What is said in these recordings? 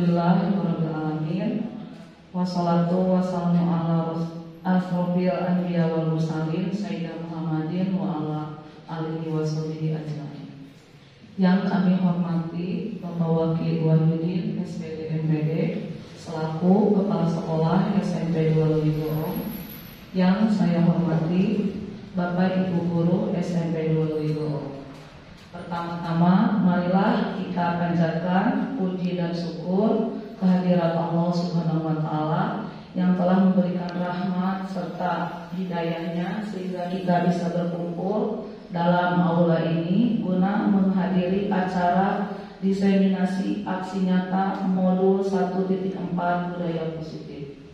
Alhamdulillahirabbil alamin. Wassalatu wassalamu ala asrofil anbiya wal mursalin sayyidina Muhammadin wa ala alihi washabihi ajmain. Yang kami hormati Bapak Wakil Wahyudin SPD MPD selaku Kepala Sekolah SMP 2 Lewigorong. Yang saya hormati Bapak Ibu Guru SMP 2 Lewigorong. Pertama-tama, marilah kita panjatkan puji dan syukur kehadirat Allah Subhanahu wa Ta'ala yang telah memberikan rahmat serta hidayahnya sehingga kita bisa berkumpul dalam aula ini guna menghadiri acara diseminasi aksi nyata modul 1.4 budaya positif.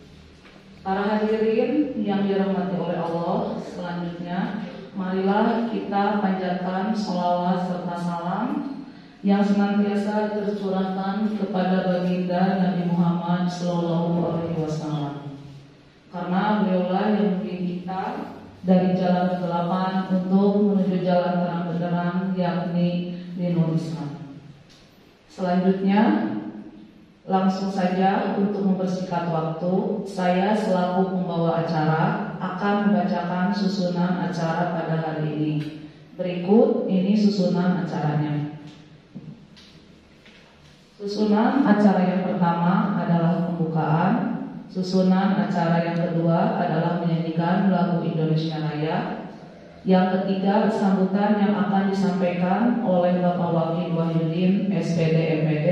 Para hadirin yang dirahmati oleh Allah, selanjutnya marilah kita panjatkan sholawat serta salam yang senantiasa tercurahkan kepada baginda Nabi Muhammad SAW. Karena beliaulah yang membimbing kita dari jalan kegelapan untuk menuju jalan terang benderang, yakni dinul Islam. Selanjutnya, langsung saja untuk mempersingkat waktu, saya selaku pembawa acara akan membacakan susunan acara pada hari ini. Berikut ini susunan acaranya. Susunan acara yang pertama adalah pembukaan. Susunan acara yang kedua adalah menyanyikan lagu Indonesia Raya. Yang ketiga, sambutan yang akan disampaikan oleh Bapak Wakil Wahyudin SPD MPD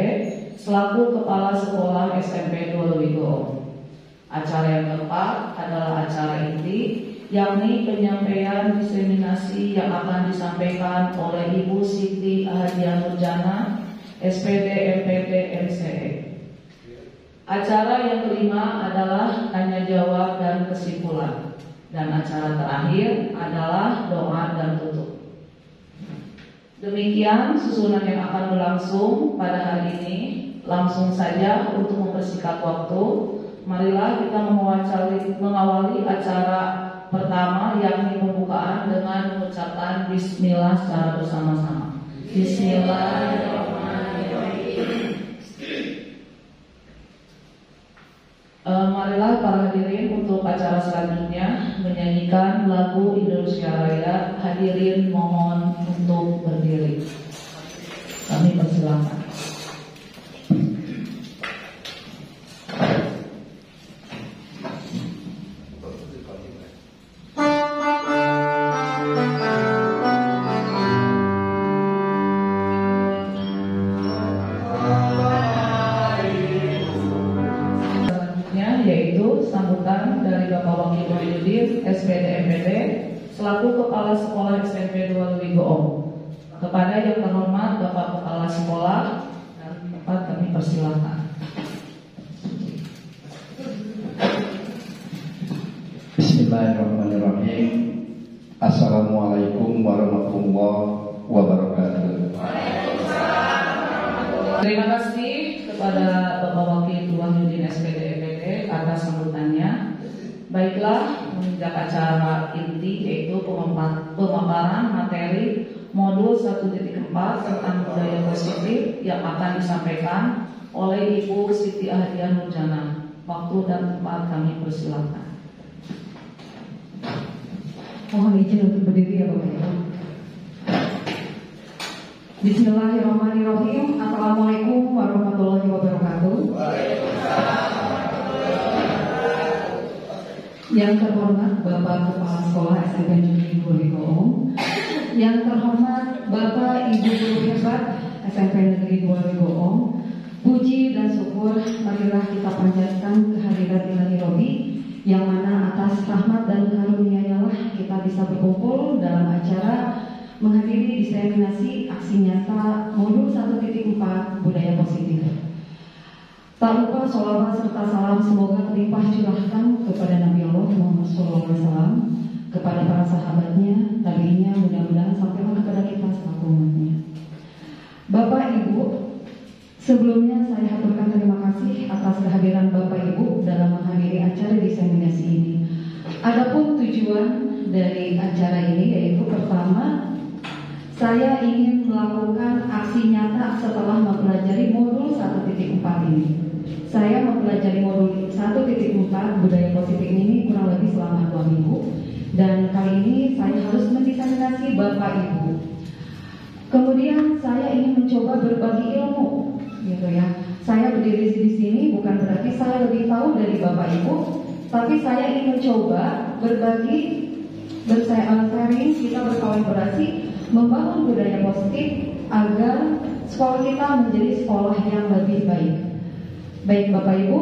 selaku Kepala Sekolah SMP 2 Lewigorong. Acara yang keempat adalah acara inti, yakni penyampaian diseminasi yang akan disampaikan oleh Ibu Siti Ahadiah Nurjana, SPD MPD MCE. Acara yang kelima adalah tanya jawab dan kesimpulan. Dan acara terakhir adalah doa dan tutup. Demikian susunan yang akan berlangsung pada hari ini. Langsung saja untuk mempersingkat waktu, marilah kita mengawali acara pertama, yakni pembukaan dengan mengucapkan Bismillah secara bersama-sama. Bismillahirrahmanirrahim. Marilah para hadirin untuk acara selanjutnya menyanyikan lagu Indonesia Raya. Hadirin mohon untuk berdiri. Kami persilakan. Sambutan dari Bapak Wakil Wahyudin SPD MPD selaku Kepala Sekolah SMP 2 Lewigorong. Kepada yang terhormat Bapak Kepala Sekolah dan tempat kami persilakan. Bismillahirrahmanirrahim. Assalamualaikum warahmatullahi wabarakatuh. Terima kasih kepada Bapak Wakil Wahyudin SPD MPD atas sambutannya. Baiklah, menginjak acara inti yaitu pemaparan materi modul 1.4 tentang budaya positif yang akan disampaikan oleh Ibu Siti Ahadiah Nurjana. Waktu dan tempat kami persilakan. Mohon izin untuk berdiri ya Bapak Ibu. Bismillahirrahmanirrahim. Assalamualaikum warahmatullahi wabarakatuh. Yang terhormat Bapak Kepala Sekolah SMP Negeri 2 Lewigorong, yang terhormat Bapak Ibu Guru hebat SMP Negeri 2 Lewigorong, puji dan syukur marilah kita panjatkan kehadirat Ilahi Robbi, yang mana atas rahmat dan karunia-Nya lah kita bisa berkumpul dalam acara menghadiri diseminasi aksi nyata modul 1.4 budaya positif. Tak lupa sholawat serta salam semoga terlimpah curahkan kepada Nabi Allah Muhammad SAW, kepada para sahabatnya, tabi'innya, mudah-mudahan sampailah kepada kita selaku umatnya. Bapak Ibu, sebelumnya saya haturkan terima kasih atas kehadiran Bapak Ibu dalam menghadiri acara diseminasi ini. Adapun tujuan dari acara ini yaitu pertama, saya ingin melakukan aksi nyata setelah mempelajari modul 1.4 ini. saya mempelajari modul 1.4 budaya positif ini kurang lebih selama 2 minggu. Dan kali ini saya harus mendiseminasi Bapak Ibu. Kemudian saya ingin mencoba berbagi ilmu, gitu ya. Saya berdiri di sini bukan berarti saya lebih tahu dari Bapak Ibu, tapi saya ingin mencoba berbagi, sharing, kita berkolaborasi membangun budaya positif agar sekolah kita menjadi sekolah yang lebih baik. Baik Bapak Ibu,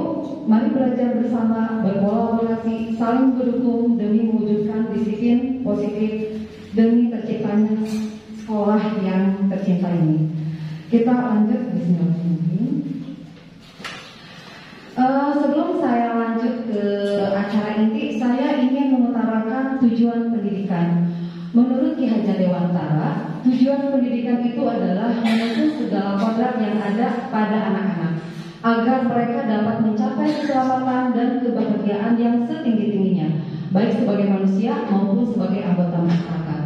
mari belajar bersama, berkolaborasi, saling mendukung demi mewujudkan disiplin positif demi terciptanya sekolah yang tercinta ini. Kita lanjut, bismillahirrahmanirrahim. Sebelum saya lanjut ke acara inti, saya ingin mengutarakan tujuan pendidikan. Menurut Ki Hajar Dewantara, tujuan pendidikan itu adalah menuntun segala kodrat yang ada pada anak-anak agar mereka dapat mencapai keselamatan dan kebahagiaan yang setinggi-tingginya, baik sebagai manusia maupun sebagai anggota masyarakat.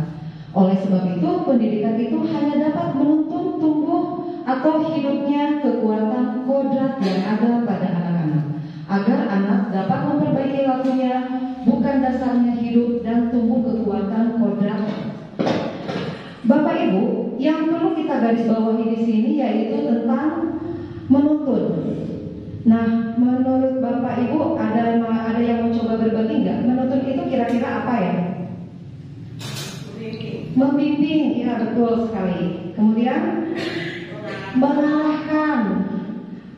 Oleh sebab itu, pendidikan itu hanya dapat menuntun tumbuh atau hidupnya kekuatan kodrat yang ada pada anak-anak, agar anak dapat memperbaiki lakunya, bukan dasarnya hidup dan tumbuh kekuatan kodrat. Bapak Ibu, yang perlu kita garis bawahi di sini yaitu tentang menuntun. Nah, menurut Bapak Ibu ada yang mau coba berbagi nggak? Menuntun itu kira-kira apa ya? Membimbing, ya betul sekali. Kemudian mengarahkan,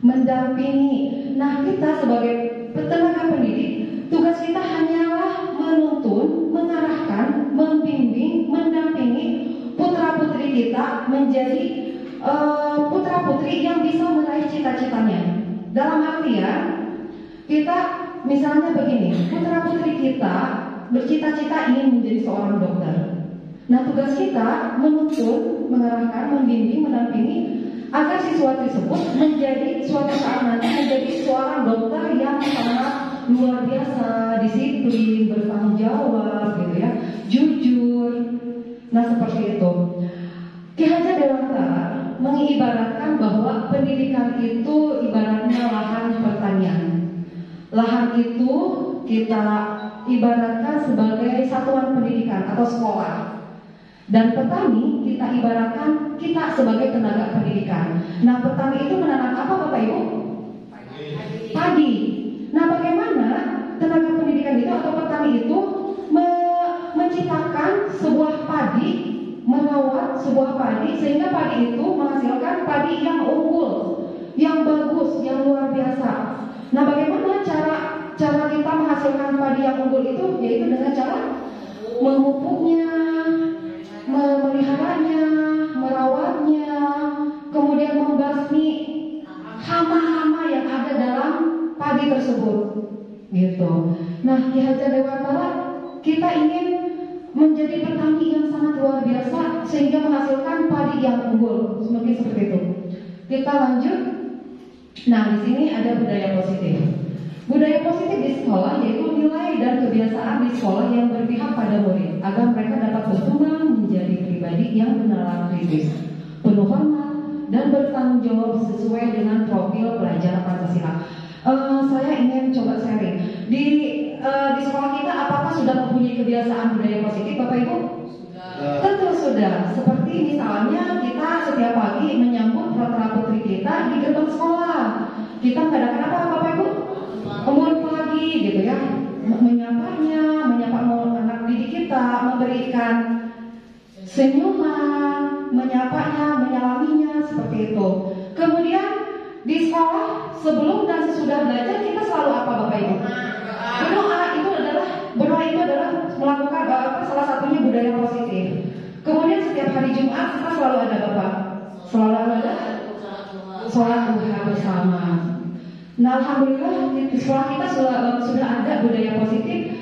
mendampingi. Nah, kita sebagai tenaga pendidik, tugas kita hanyalah menuntun, mengarahkan, membimbing, mendampingi putra-putri kita menjadi putra-putri yang bisa meraih cita-citanya. Dalam artian, kita misalnya begini, putra-putri kita bercita-cita ingin menjadi seorang dokter. Nah, tugas kita menuntun, mengarahkan, membimbing, mendampingi agar siswa tersebut menjadi suatu saat nanti menjadi seorang dokter yang sangat luar biasa, disiplin, bertanggung jawab, gitu ya, jujur. Nah, seperti itu. Ki Hajar Dewantara mengibaratkan bahwa pendidikan itu ibaratnya lahan pertanian. Lahan itu kita ibaratkan sebagai satuan pendidikan atau sekolah. Dan petani kita ibaratkan kita sebagai tenaga pendidikan. Nah, petani itu menanam apa Bapak Ibu? Padi. Nah, bagaimana tenaga pendidikan itu atau petani itu menciptakan sebuah padi, merawat sebuah padi sehingga padi itu menghasilkan padi yang unggul, yang bagus, yang luar biasa. Nah, bagaimana cara kita menghasilkan padi yang unggul itu? Yaitu dengan cara memupuknya, memeliharanya, merawatnya, kemudian membasmi hama-hama yang ada dalam padi tersebut, gitu. Nah, Ki Hajar Dewantara, kita ingin menjadi petani yang sangat luar biasa sehingga menghasilkan padi yang unggul, mungkin seperti itu. Kita lanjut. Nah, di sini ada budaya positif. Budaya positif di sekolah yaitu nilai dan kebiasaan di sekolah yang berpihak pada murid agar mereka dapat berkembang menjadi pribadi yang benar kritis, penuh hormat dan bertanggung jawab sesuai dengan profil pelajar Pancasila. Saya ingin coba sharing di sekolah kita, apakah sudah mempunyai kebiasaan budaya positif, Bapak Ibu? Sudah. Tentu sudah. Seperti misalnya kita setiap pagi menyambut putra-putri kita di gerbang sekolah. Kita mengadakan apa, Bapak Ibu? Bangun pagi, gitu ya, menyapanya, menyapa anak didik kita, memberikan senyuman, menyapanya, menyalaminya, seperti itu. Kemudian di sekolah sebelum dan sesudah belajar kita selalu apa, Bapak Ibu? Berdoa itu adalah melakukan salah satunya budaya positif. Kemudian setiap hari Jumat kita selalu ada Bapak, selalu ada sholat duha bersama. Nah, alhamdulillah di sekolah kita sudah ada budaya positif.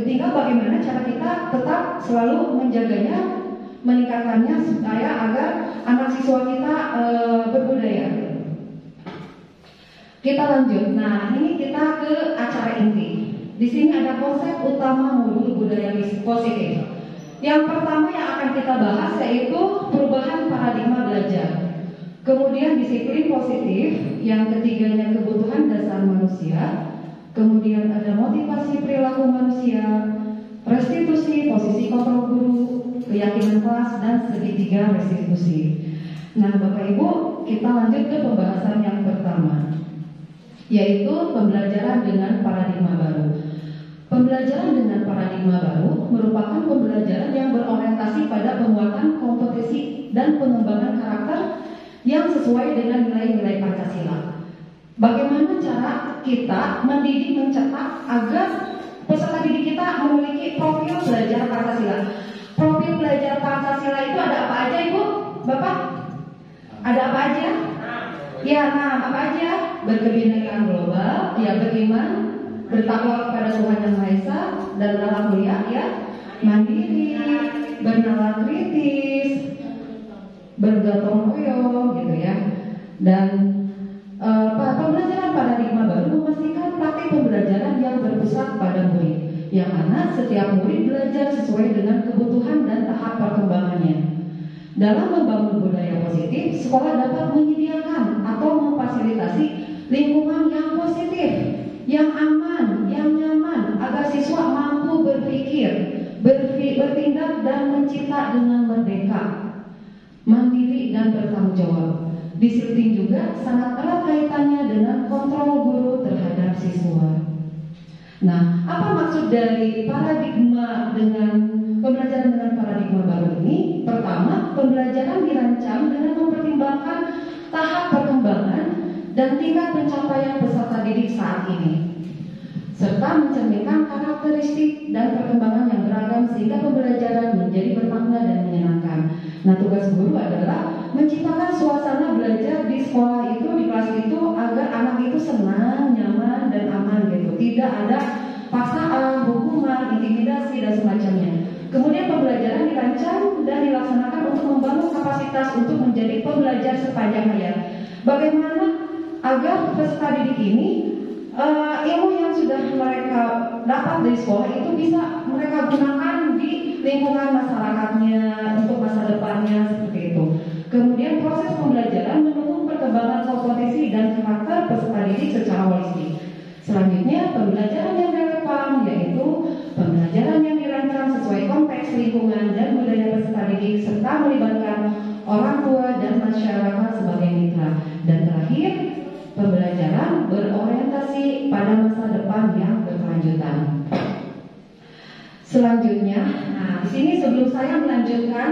Tinggal bagaimana cara kita tetap selalu menjaganya, meningkatkannya supaya agar anak siswa kita berbudaya. Kita lanjut. Nah, ini kita ke acara inti. Di sini ada konsep utama modul budaya positif. Yang pertama yang akan kita bahas yaitu perubahan paradigma belajar. Kemudian disiplin positif. Yang ketiganya kebutuhan dasar kemudian ada motivasi perilaku manusia, restitusi, posisi kontrol guru, keyakinan kelas, dan segitiga restitusi. Nah, Bapak Ibu, kita lanjut ke pembahasan yang pertama, yaitu pembelajaran dengan paradigma baru. Pembelajaran dengan paradigma baru merupakan pembelajaran yang berorientasi pada penguatan kompetisi dan pengembangan karakter yang sesuai dengan nilai-nilai Pancasila. Bagaimana cara kita mendidik, mencetak agar peserta didik kita memiliki profil belajar Pancasila? Profil belajar Pancasila itu ada apa aja, Ibu? Bapak? Ada apa aja? Ya, nah, apa aja? Berkebinekaan global, ya, beriman, bertakwa kepada Tuhan Yang Maha Esa, dan berakhlak mulia, ya, mandiri, bernalar kritis, bergotong royong, gitu ya. Dan pembelajaran paradigma baru memastikan praktik pembelajaran yang berpusat pada murid, yang mana setiap murid belajar sesuai dengan kebutuhan dan tahap perkembangannya. Dalam membangun budaya positif, sekolah dapat menyediakan atau memfasilitasi lingkungan yang positif, yang aman, yang nyaman, agar siswa mampu berpikir, bertindak dan mencipta dengan merdeka, mandiri dan bertanggung jawab. Disiplin juga sangat erat kaitannya dengan kontrol guru terhadap siswa. Nah, apa maksud dari paradigma dengan pembelajaran dengan paradigma baru ini? Pertama, pembelajaran dirancang dengan mempertimbangkan tahap perkembangan dan tingkat pencapaian peserta didik saat ini, serta mencerminkan karakteristik dan perkembangan yang beragam sehingga pembelajaran menjadi bermakna dan menyenangkan. Nah, tugas guru adalah menciptakan suasana belajar di sekolah itu, di kelas itu, agar anak itu senang, nyaman, dan aman gitu. Tidak ada paksaan, hukuman, intimidasi, dan semacamnya. Kemudian pembelajaran dirancang dan dilaksanakan untuk membangun kapasitas untuk menjadi pembelajar sepanjang hayat. Bagaimana agar peserta didik ini ilmu yang sudah mereka dapat dari sekolah itu bisa mereka gunakan di lingkungan masyarakatnya untuk masa depannya, seperti itu. Kemudian proses pembelajaran mendukung perkembangan kompetisi dan karakter peserta didik secara holistik. Selanjutnya, pembelajaran yang relevan, yaitu pembelajaran yang dirancang sesuai konteks lingkungan dan budaya peserta didik serta melibatkan orang tua dan masyarakat sebagai mitra. Dan terakhir, pembelajaran berorientasi pada masa depan yang berkelanjutan. Selanjutnya, nah di sini sebelum saya melanjutkan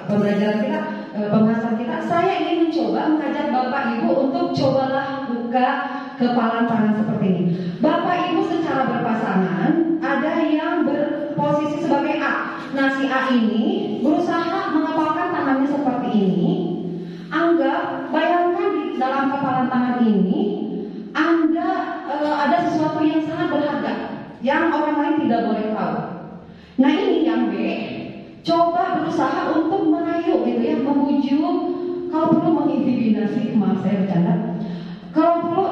pembelajaran kita, pembahasan kita, saya ingin mencoba mengajak Bapak Ibu untuk cobalah buka kepalan tangan seperti ini. Bapak Ibu secara berpasangan, ada yang berposisi sebagai A. Nah, si A ini berusaha mengepalkan tangannya seperti ini. Anggap, bayangkan di dalam kepalan tangan ini Anda ada sesuatu yang sangat berharga yang orang lain tidak boleh tahu. Nah, ini yang B, coba berusaha untuk merayu gitu ya, membujuk, kalau perlu mengintimidasi, maaf saya bercanda, kalau perlu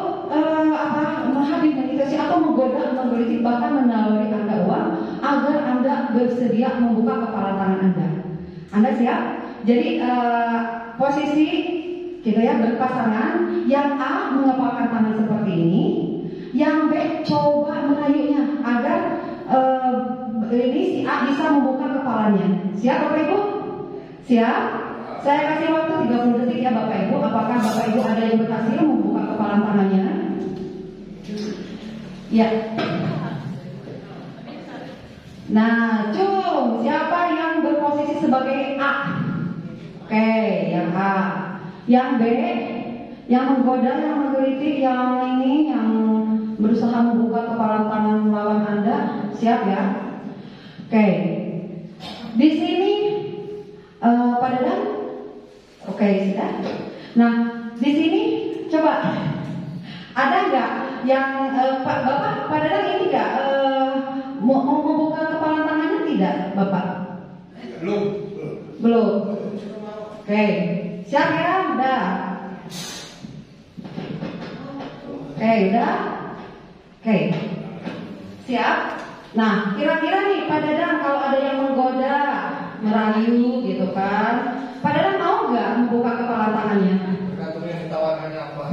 menghabiskan atau menggoda, menggelitik, bahkan menawari Anda uang agar Anda bersedia membuka kepala tangan Anda. Anda siap? Jadi posisi gitu ya, berpasangan. Yang A mengepalkan tangan seperti ini, yang B coba merayunya agar ini si A bisa membuka kepalanya. Siap Bapak Ibu? Siap? Saya kasih waktu 30 detik ya Bapak Ibu. Apakah Bapak Ibu ada yang berhasil membuka kepala tangannya? Ya. Nah, cung, siapa yang berposisi sebagai A? Oke, yang A. Yang B, yang menggoda, yang menggelitik, yang ini, yang berusaha membuka kepala tangan lawan Anda, siap ya? Oke. Di sini Pak Dadang? Oke, sudah. Nah, di sini coba ada nggak yang Bapak Pak Dadang ini nggak mau membuka kepala tangannya tidak, Bapak? Belum. Oke, siap ya? Udah. Oke, udah. Oke, siap. Nah, kira-kira nih Pak Dadang kalau ada yang menggoda, merayu gitu kan, Pak Dadang mau nggak membuka kepala tangannya? Tergantung yang ditawarkannya apa.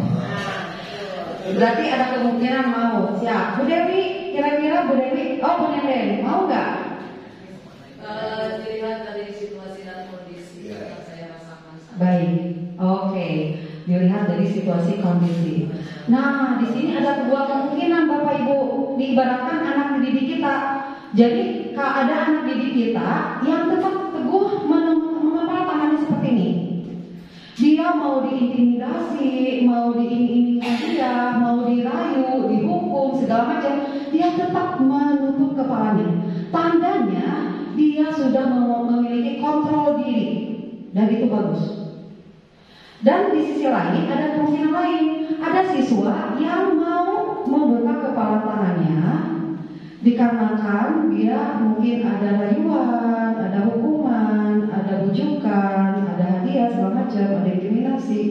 Berarti ada kemungkinan mau. Siap. Bu Dewi, kira-kira Bu Dewi, Bu Nenden, mau nggak? Dilihat dari situasi dan kondisi yang saya rasakan. Baik, oke. Dilihat dari situasi kondisi. Nah, di sini ada dua kemungkinan Bapak Ibu. Diibaratkan anak didik kita. Jadi kalau ada anak didik kita yang tetap teguh menempel tangannya seperti ini. Dia mau diintimidasi, mau diiming-imingi dia, mau dirayu, dihukum, segala macam, dia tetap menutup kepalanya. Tandanya dia sudah memiliki kontrol diri, dan itu bagus. Dan di sisi lain ada kemungkinan lain, ada siswa yang mau membuka kepala tangannya dikarenakan dia mungkin ada rayuan, ada hukuman, ada bujukan, ada hadiah segala macam, ada intimidasi.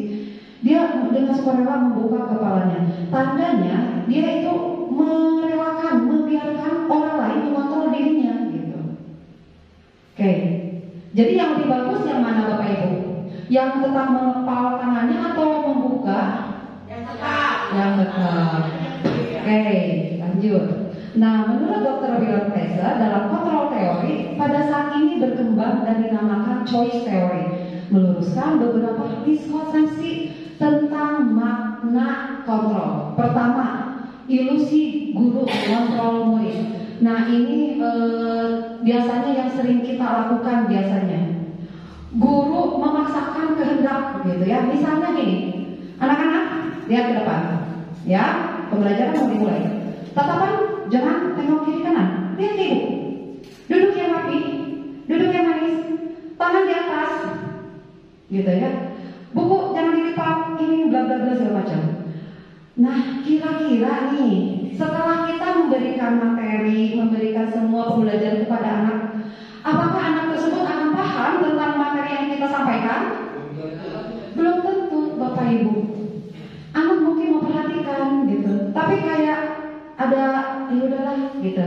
Dia dengan sukarela membuka kepalanya. Tandanya dia itu merelakan, membiarkan orang lain mengontrol dirinya, gitu. Oke. Jadi yang lebih bagus yang mana Bapak Ibu? Yang tetap mengepal tangannya atau membuka? Yang tetap. Yang tetap. Oke, lanjut. Nah, menurut Dr. William Fraser dalam kontrol teori pada saat ini berkembang dan dinamakan choice theory, meluruskan beberapa miskonsepsi tentang makna kontrol. Pertama, ilusi guru kontrol murid. Nah, ini biasanya yang sering kita lakukan biasanya. Guru memaksakan kehendak, gitu ya. Misalnya gini, anak-anak lihat ke depan, ya, pembelajaran mau dimulai. Tatapan jangan tengok kiri kanan, lihat ke ibu. Duduk yang rapi, duduk yang manis, tangan di atas, gitu ya. Buku jangan dilipat, ini bla bla bla segala macam. Nah, kira-kira nih, setelah kita memberikan materi, memberikan semua pembelajaran kepada anak, apakah anak tersebut akan paham tentang materi yang kita sampaikan? Belum tentu, Bapak Ibu. Anak mungkin memperhatikan, gitu. Tapi kayak ada, ya udahlah, gitu.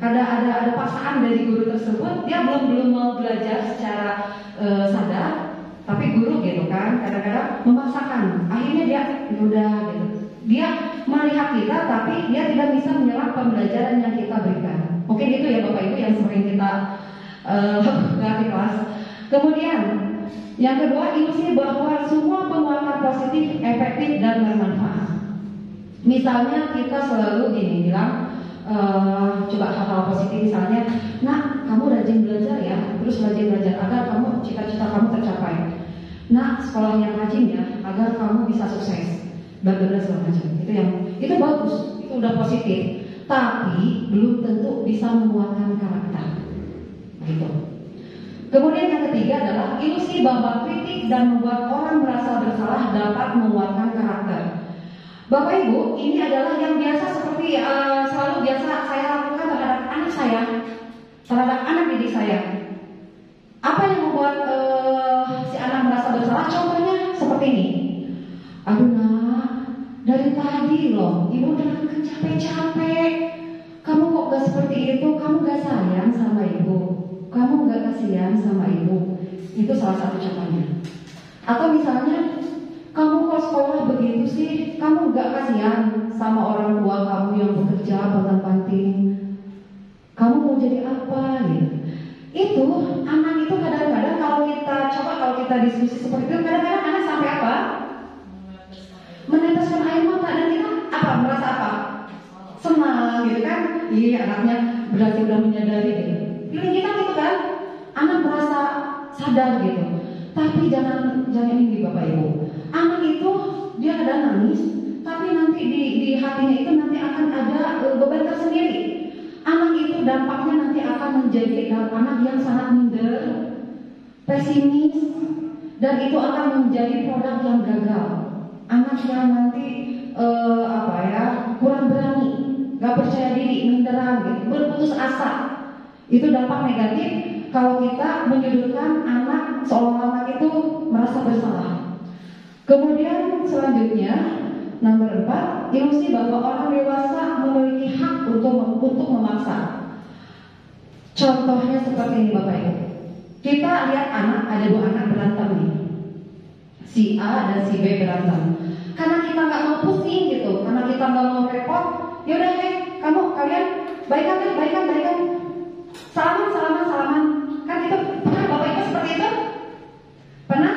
Ada paksaan dari guru tersebut, dia belum mau belajar secara sadar, tapi guru gitu kan, kadang-kadang memaksakan. Akhirnya dia, ya udah, gitu. Dia melihat kita, tapi dia tidak bisa menyerap pembelajaran yang kita berikan. Mungkin itu ya Bapak Ibu yang sering kita lakukan di kelas. Kemudian yang kedua, ilusi bahwa semua penguatan positif, efektif dan bermanfaat. Misalnya kita selalu gini bilang, coba hal-hal positif misalnya, nah kamu rajin belajar ya, terus rajin belajar agar kamu cita-cita kamu tercapai. Nah sekolah yang rajin ya, agar kamu bisa sukses. Bagaimana segala macam. Itu bagus, itu udah positif. Tapi belum tentu bisa menguatkan karakter. Gitu. Kemudian yang ketiga adalah ilusi bahwa kritik dan membuat orang merasa bersalah dapat menguatkan karakter. Bapak Ibu, ini adalah yang biasa seperti selalu biasa saya lakukan terhadap anak saya, terhadap anak didik saya. Apa yang membuat si anak merasa bersalah? Contohnya seperti ini. Aduh nak, dari tadi loh, ibu udah capek-capek. Kamu kok gak seperti itu? Kamu gak sayang sama ibu? Kamu gak kasihan sama ibu? Itu salah satu contohnya. Atau misalnya, kamu kok sekolah begitu sih? Kamu gak kasihan sama orang tua kamu yang bekerja pontang-panting? Kamu mau jadi apa? Gitu. Itu anak itu kadang-kadang kalau kita diskusi seperti itu, kadang-kadang anak sampai apa? Meneteskan air mata, dan kita apa? Merasa apa? Senang gitu kan? Iya, anaknya berarti udah menyadari gitu. Feeling kita gitu kan? Anak merasa sadar gitu. Tapi jangan ini Bapak Ibu. Anak itu dia ada nangis, tapi nanti di hatinya itu nanti akan ada beban tersendiri. Anak itu dampaknya nanti akan menjadi anak yang sangat minder, pesimis, dan itu akan menjadi produk yang gagal. Anak yang nanti kurang berani, gak percaya diri, minderan, gitu, berputus asa. Itu dampak negatif kalau kita menyudutkan anak seolah anak itu merasa bersalah. Kemudian selanjutnya nomor 4, ilusi bahwa orang dewasa memiliki hak untuk memaksa. Contohnya seperti ini Bapak Ibu. Kita lihat ada 2 anak berantem nih. Si A dan si B berantem. Karena kita nggak mau pusing gitu, karena kita nggak mau repot, yaudah kalian baikan, salaman, kan itu pernah Bapak Ibu seperti itu? Pernah?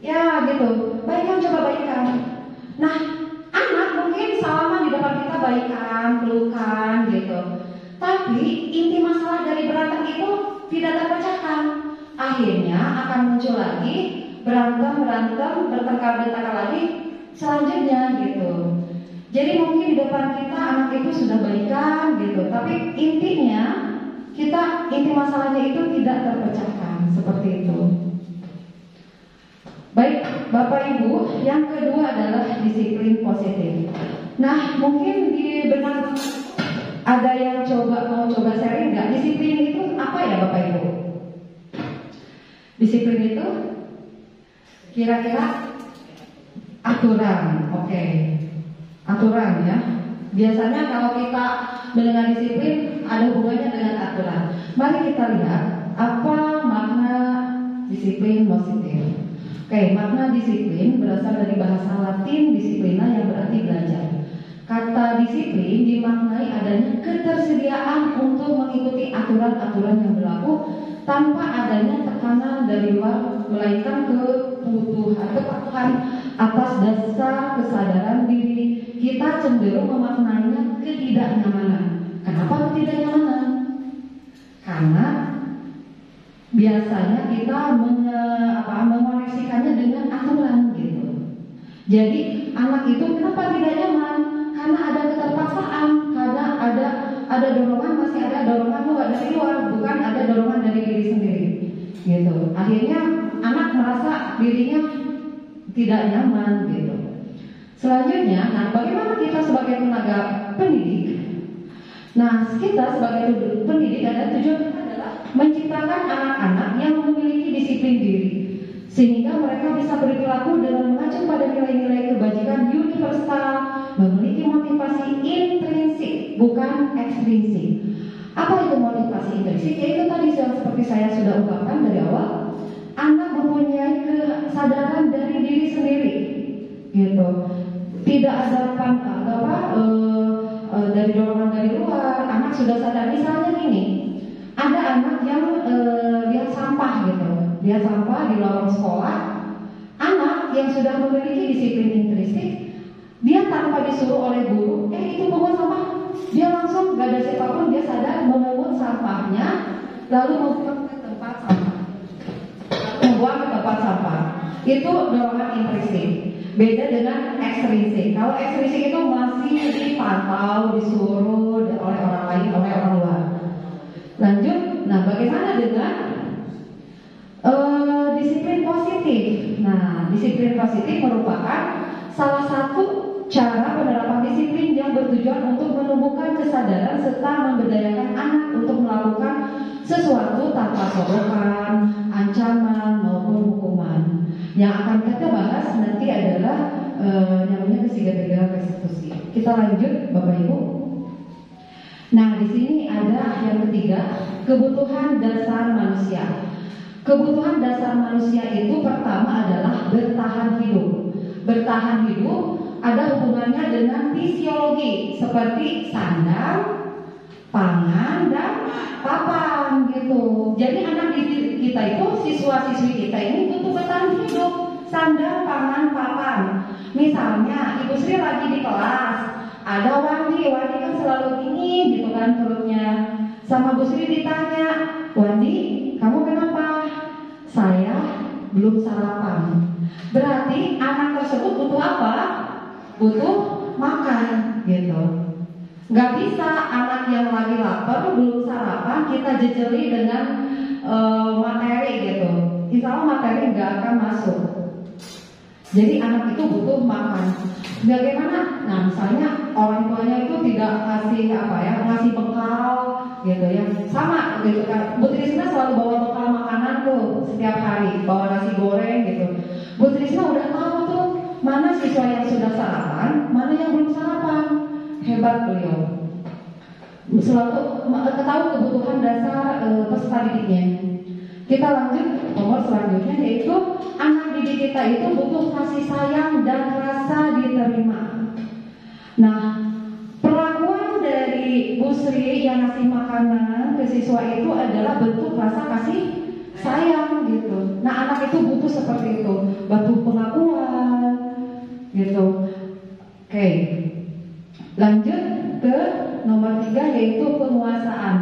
Ya gitu, coba baikan. Nah, anak mungkin salaman di depan kita baikan, pelukan gitu. Tapi inti masalah dari berantem itu tidak terpecahkan. Akhirnya akan muncul lagi berantem, bertengkar lagi selanjutnya gitu. Jadi mungkin di depan kita anak itu sudah baikan gitu, tapi inti masalahnya itu tidak terpecahkan seperti itu. Baik, Bapak Ibu, yang kedua adalah disiplin positif. Nah, mungkin di benak ada yang mau coba sharing nggak? Disiplin itu apa ya Bapak Ibu? Disiplin itu kira-kira aturan, oke. Aturan ya. Biasanya kalau kita mendengar disiplin ada hubungannya dengan aturan. Mari kita lihat apa makna disiplin positif. Oke, makna disiplin berasal dari bahasa Latin disiplina yang berarti belajar. Kata disiplin dimaknai adanya ketersediaan untuk mengikuti aturan-aturan yang berlaku tanpa adanya tekanan dari luar, melainkan kepatuhan atas dasar kesadaran diri. Kita cenderung memaknainya ketidaknyamanan. Kenapa ketidaknyamanan? Karena biasanya kita mengoneksikannya dengan aturan gitu. Jadi anak itu kenapa tidak nyaman? Karena ada keterpaksaan, karena ada dorongan, masih ada dorongan dari luar, bukan ada dorongan dari diri sendiri gitu. Akhirnya anak merasa dirinya tidak nyaman gitu. Selanjutnya, nah bagaimana kita sebagai tenaga pendidik? Nah, kita sebagai pendidik ada tujuan kita adalah menciptakan anak-anak yang memiliki disiplin diri, sehingga mereka bisa berperilaku dengan mengacu pada nilai-nilai kebajikan universal, memiliki motivasi intrinsik bukan ekstrinsik. Apa itu motivasi intrinsik? Yaitu tadi seperti saya sudah ungkapkan dari awal, anak mempunyai kesadaran dari diri sendiri, gitu. Tidak ada dari dorongan dari luar. Anak sudah sadar. Misalnya gini, ada anak yang lihat sampah gitu, lihat sampah di lorong sekolah. Anak yang sudah memiliki disiplin intrinsik, dia tanpa disuruh oleh guru, itu pungut sampah, dia langsung gak ada siapapun, dia sadar memungut sampahnya, lalu membuang ke tempat sampah. Itu dorongan intrinsik. Beda dengan ekstrinsik. Kalau ekstrinsik itu masih dipantau, disuruh oleh orang lain, oleh orang luar. Lanjut, nah bagaimana dengan disiplin positif? Nah, disiplin positif merupakan salah satu cara penerapan disiplin yang bertujuan untuk menumbuhkan kesadaran serta memberdayakan anak untuk melakukan sesuatu tanpa sorokan, ancaman maupun hukuman. Yang akan kita bahas nanti adalah namanya ketiga restitusi. Kita lanjut, Bapak Ibu. Nah, di sini ada yang ketiga, kebutuhan dasar manusia. Kebutuhan dasar manusia itu pertama adalah bertahan hidup. Bertahan hidup ada hubungannya dengan fisiologi seperti sandang, pangan, dan papan gitu. Jadi anak didik kita itu, siswa-siswi kita ini butuh bertahan hidup, sandang, pangan, papan. Misalnya Ibu Sri lagi di kelas, ada Wandi kan selalu dingin gitu kan perutnya. Sama Bu Sri ditanya, Wandi, kamu kenapa? Saya belum sarapan. Berarti anak tersebut butuh apa? Butuh makan gitu. Gak bisa anak yang lagi lapar belum sarapan kita jejeli dengan materi gitu. Insya Allah materi gak akan masuk. Jadi anak itu butuh makan. Bagaimana? Nah, misalnya orang tuanya itu tidak ngasih bekal gitu ya. Sama gitu kan. Bu Trisna selalu bawa bekal makanan tuh setiap hari, bawa nasi goreng gitu. Bu Trisna udah tahu tuh mana siswa yang sudah sarapan, mana yang belum sarapan. Hebat beliau. Selalu ketahui kebutuhan dasar peserta didiknya. Kita lanjut nomor selanjutnya, yaitu anak didik kita itu butuh kasih sayang dan rasa diterima. Nah, makanan ke siswa itu adalah bentuk rasa kasih sayang gitu. Nah, anak itu butuh seperti itu, butuh pengakuan gitu. Oke, lanjut ke nomor 3 yaitu penguasaan.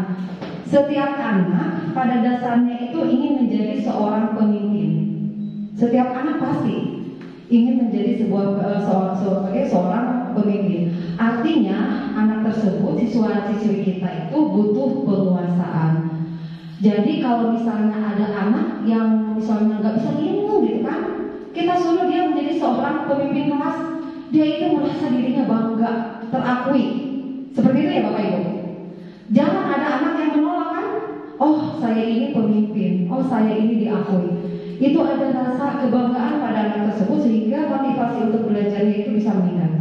Setiap anak pada dasarnya itu ingin menjadi seorang pemimpin. Setiap anak pasti ingin menjadi sebagai seorang pemimpin. Artinya anak tersebut, siswa-siswi kita itu butuh penguasaan. Jadi kalau misalnya ada anak yang misalnya nggak bisa minum gitu kan, kita suruh dia menjadi seorang pemimpin kelas, dia itu merasa dirinya bangga, terakui. Seperti itu ya Bapak Ibu. Jangan ada anak yang menolak kan, oh saya ini pemimpin, oh saya ini diakui. Itu ada rasa kebanggaan pada anak tersebut sehingga motivasi untuk belajarnya itu bisa meningkat.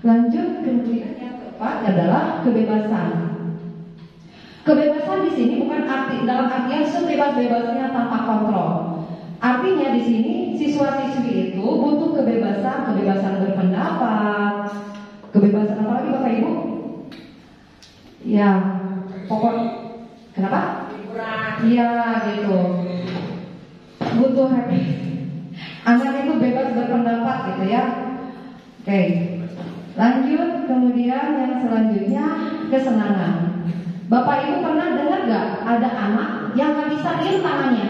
Lanjut, kemudian yang keempat adalah kebebasan. Kebebasan di sini bukan dalam artian sebebas-bebasnya tanpa kontrol. Artinya di sini siswa-siswi itu butuh kebebasan berpendapat, kebebasan apa lagi Bapak Ibu? Ya, pokok kenapa? Iya gitu. Butuh happy. Anak itu bebas berpendapat gitu ya. Oke. Lanjut, kemudian yang selanjutnya kesenangan. Bapak Ibu pernah dengar gak ada anak yang gak bisa diem tangannya?